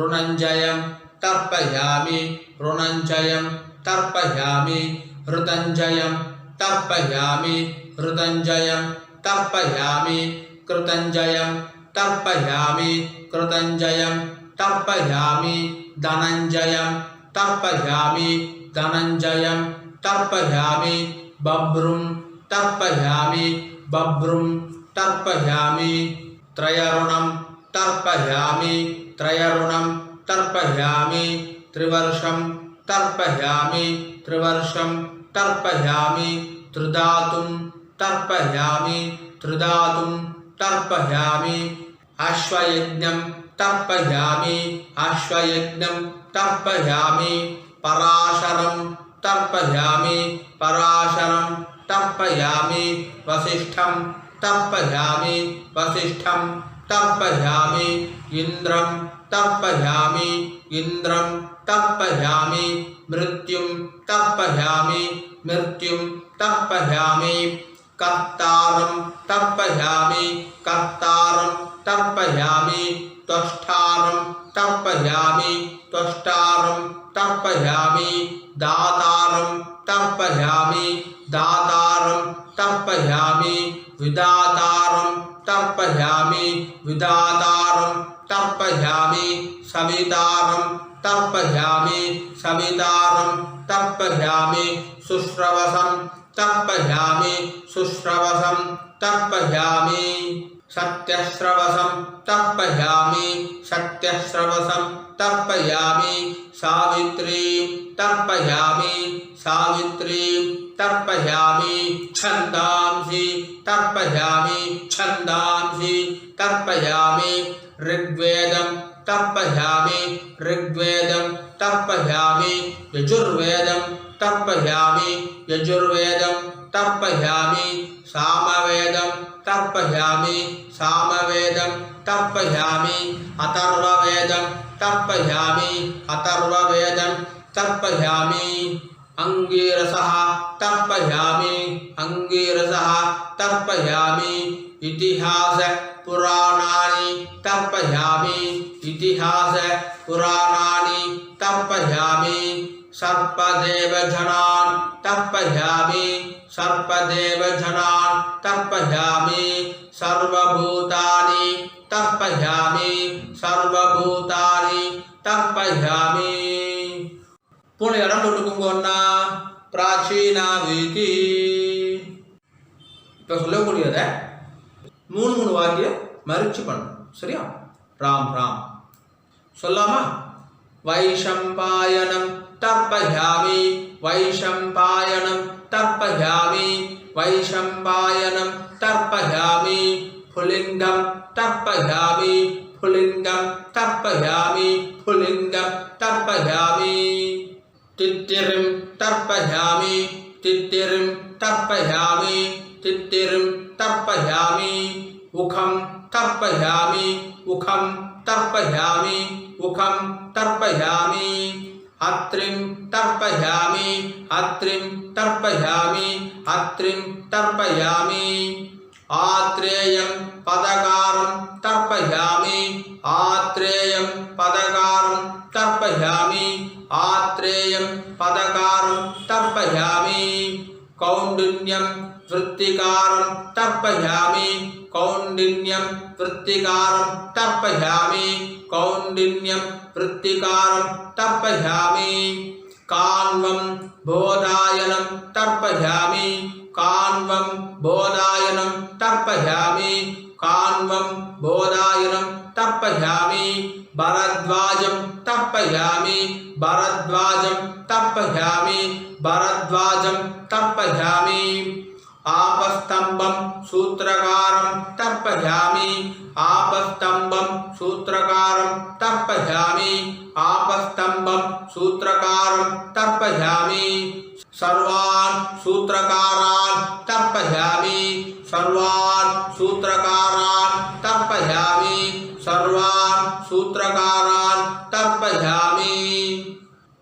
ऋणञ्जयं तर्पयामि ऋणञ्जयं तर्पयामि ऋतञ्जयं तर्पयामि ऋतञ्जयं तर्पयामि कृतञ्जयं तर्पयामि कृतञ्जयं तर्पयामि धनञ्जयं तर्पयामि धनञ्जयं तर्पयामि बभ्रुं तर्पयामि बभ्रुं तर्पयामि त्रयरुणं तर्पयामि त्रयरुणं तर्पयामि त्रिवर्षं तर्पयामि त्रिवर्षं तर्पयामि त्रिधातुं तर्पयामि त्रिधातुं तर्पयामि अश्वयज्ञं तर्पयामि अश्वयज्ञं तर्पयामि पराशरं तर्पयामि पराशरं तर्पयामि वसिष्ठं तर्पयामि वसिष्ठं तर्पयामि इन्द्रं तर्पयामि इन्द्रं तर्पयामि मृत्युं तर्पयामि मृत्युं तर्पयामि कर्तारं तर्पयामि कर्तारं तर्पयामि त्वष्टारं तर्पयामि त्वष्टारं तर्पयामि दातारं तर्पयामि दातारं तर्पयामि विधातारं तर्पयामि विधातारं तर्पयामि सवितारं तर्पयामि सवितारं तर्पयामि शुश्रवसं तर्पयामि शुश्रवसं तर्पयामि सत्यश्रवसं तर्पयामि सत्यश्रवसं तर्पयामि सावित्रीं तर्पयामि सावित्रीं तर्पयामि छन्दांसि तर्पयामि छन्दांसि तर्पयामि ऋग्वेदं तर्पयामि ऋग्वेदं तर्पयामि यजुर्वेदं तर्पयामि यजुर्वेदं तर्पयामि सामवेदं तर्पयामि सामवेदं तर्पयामि अथर्ववेदं तर्पयामि अथर्ववेदं तर्पयामि अंगीरसः तर्पयामि अंगीरसः तर्पयामि इतिहास पुराणानि तर्पयामि इतिहास पुराणानि तर्पयामि सर्पदेवजनान् तर्पयामि सर्पदेवजनान् तर्पयामि सर्वभूतानि तर्पयामि सर्वभूतानि तर्पयामि पूर्ण इடம் போட்டுக்கோங்கன்னா பிராச்சீனா வீதி இப்போ சொல்லக்கூடியதை மூணு வாக்கியம் மறிச்சு பண்ணணும் சரியா ராம் ராம் சொல்லாமா வைஷம்பாயனம் तर्पयामि वैशम्पायनं तर्पयामि वैशम्पायनं तर्पयामि पुलिङ्गं तर्पयामि पुलिङ्गं तर्पयामि पुलिङ्गं तर्पयामि तित्तिरिं तर्पयामि तित्तिरिं तर्पयामि तित्तिरिं तर्पयामि उखं तर्पयामि उखं तर्पयामि उखं तर्पयामि अत्रिं तर्पयामि अत्रिं तर्पयामि अत्रिं तर्पयामि आत्रेयं पदकारं तर्पयामि आत्रेयं पदकारं तर्पयामि आत्रेयं पदकारं तर्पयामि कौण्डिन्यं वृत्तिकारं तर्पयामि कौण्डिन्यं वृत्तिकारं तर्पयामि कौण्डिन्यं वृत्तिकारं तर्पयामि कान्वं बोधायनं तर्पयामि कान्वं बोधायनं तर्पयामि कान्वं बोधायनं तर्पयामि भरद्वाजं तर्पयामि भरद्वाजं तर्पयामि भरद्वाजं तर्पयामि आपस्तंभं सूत्रकारं तर्पयामि आपस्तंभं सूत्रकारं तर्पयामि आपस्तंभं सूत्रकारं तर्पयामि सर्वान् सूत्रकारान् तर्पयामि सर्वान् सूत्रकारान् तर्पयामि सूत्रकारान् तर्पयामि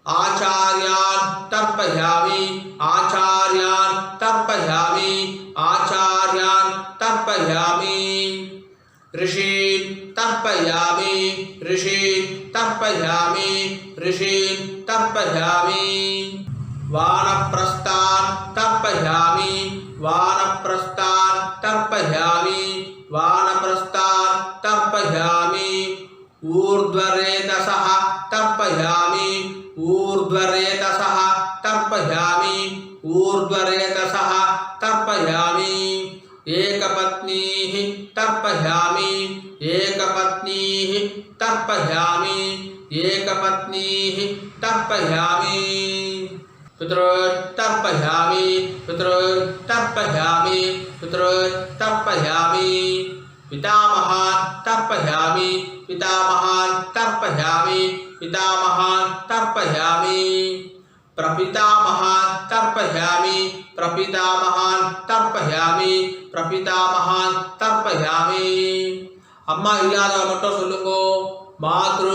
आचार्यान् तर्पयामि आचार्यान् तर्पयामि आचार्यान् तर्पयामि ऋषीन् तर्पयामि ऋषीन् तर्पयामि ऋषीन् तर्पयामि वानप्रस्थान् तर्पयामि वानप्रस्थान् तर्पयामि वानप्रस्थान् तर्पयामि ऊर्ध्वरेतसः तर्पयामि ऊर्ध्वरेतसः तर्पयामि ऊर्ध्वरेतसः तर्पयामि एकपत्नीः तर्पयामि एकपत्नीः तर्पयामि एकपत्नीः तर्पयामि पितृतर्पयामि पितृतर्पयामि पितृतर्पयामि पितामहान् तर्पयामि पितामहान् तर्पयामि पितामहान् तर्पयामि प्रपितामहान् तर्पयामि प्रपितामहान् तर्पयामि प्रपितामहान् तर्पयामि अम्मा इल्लादव मट्टुम सोल्लुंगो मातृ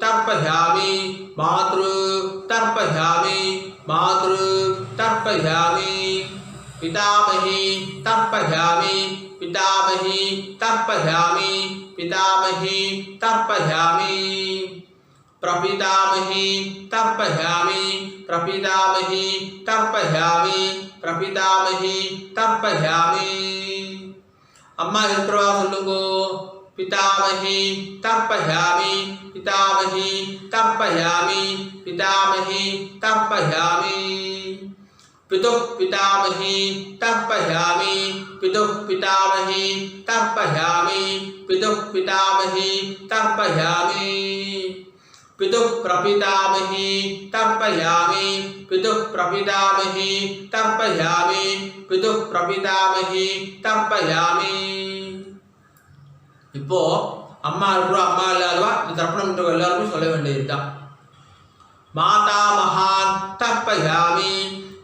तर्पयामि मातृ तर्पयामि मातृ तर्पयामि पितामही तर्पयामि पितामही तर्पयामि पितामही तर्पयामि प्रपितामही तर्पयामि प्रपितामही तर्पयामि प्रपितामही तर्पयामि अम्मा इत्रवा सोल्लुंगो पितामही तर्पयामि पितामही तर्पयामि पितामही तर्पयामि पितुः पितामही तर्पयामि पितुः पितामही तर्पयामि पितुः पितामही तर्पयामि पितुः प्रपितामही तर्पयामि पितुः प्रपितामही तर्पयामि पितुः प्रपितामही तर्पयामि இப்போ அம்மா இருக்கிறோம் அம்மா இல்லாதவா இந்த தர்ப்பணம் எல்லாருமே சொல்ல வேண்டியதுதான் मातामहान् तर्पयामि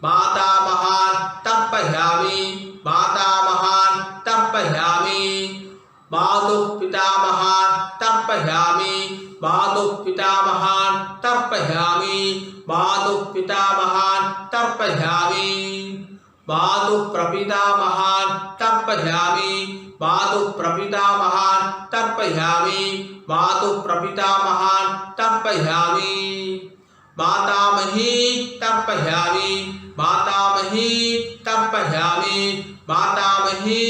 मातामहान् तर्पयामि मातामहान् तर्पयामि मातुः पितामहान् तर्पयामि मातुः पितामहान् तर्पयामि मातुः पितामहान् तर्पयामि मातुः प्रपितामहान् तर्पयामि मातुः प्रपितामहान् तर्पयामि मातुः प्रपितामहान् तर्पयामि मातामही तर्पयामि मातामही तर्पयामि मातामही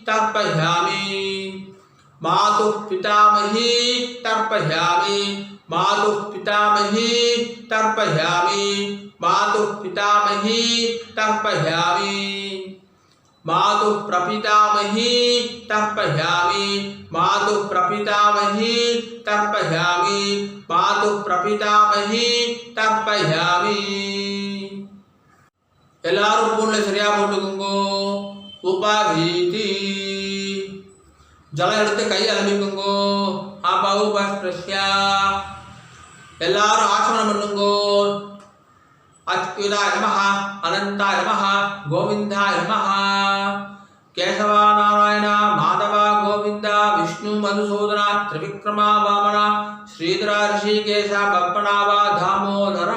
तर्पयामि मातुः पितामही तर्पयामि मातुः पितामही तर्पयामि मातुः पितामही तर्पयामि मातुः प्रपितामही तर्पयामि मातुः प्रपितामही तर्पयामि मातुः प्रपितामही तर्पयामि எல்லாரும் பூன்ல சரியா போட்டுக்குங்க உபாதீதி ஜலம் எடுத்து கை அலம்பிக்குங்க ஆபா உபஸ்பிரஸ்யா எல்லாரும் ஆசனம் பண்ணுங்க अच्युताय नमः अनंताय नमः गोविंदाय नमः केशव नारायण माधव गोविंद विष्णु मधुसूदन त्रिविक्रमा वामन श्रीधर ऋषिकेश पद्मनाभ दामोदर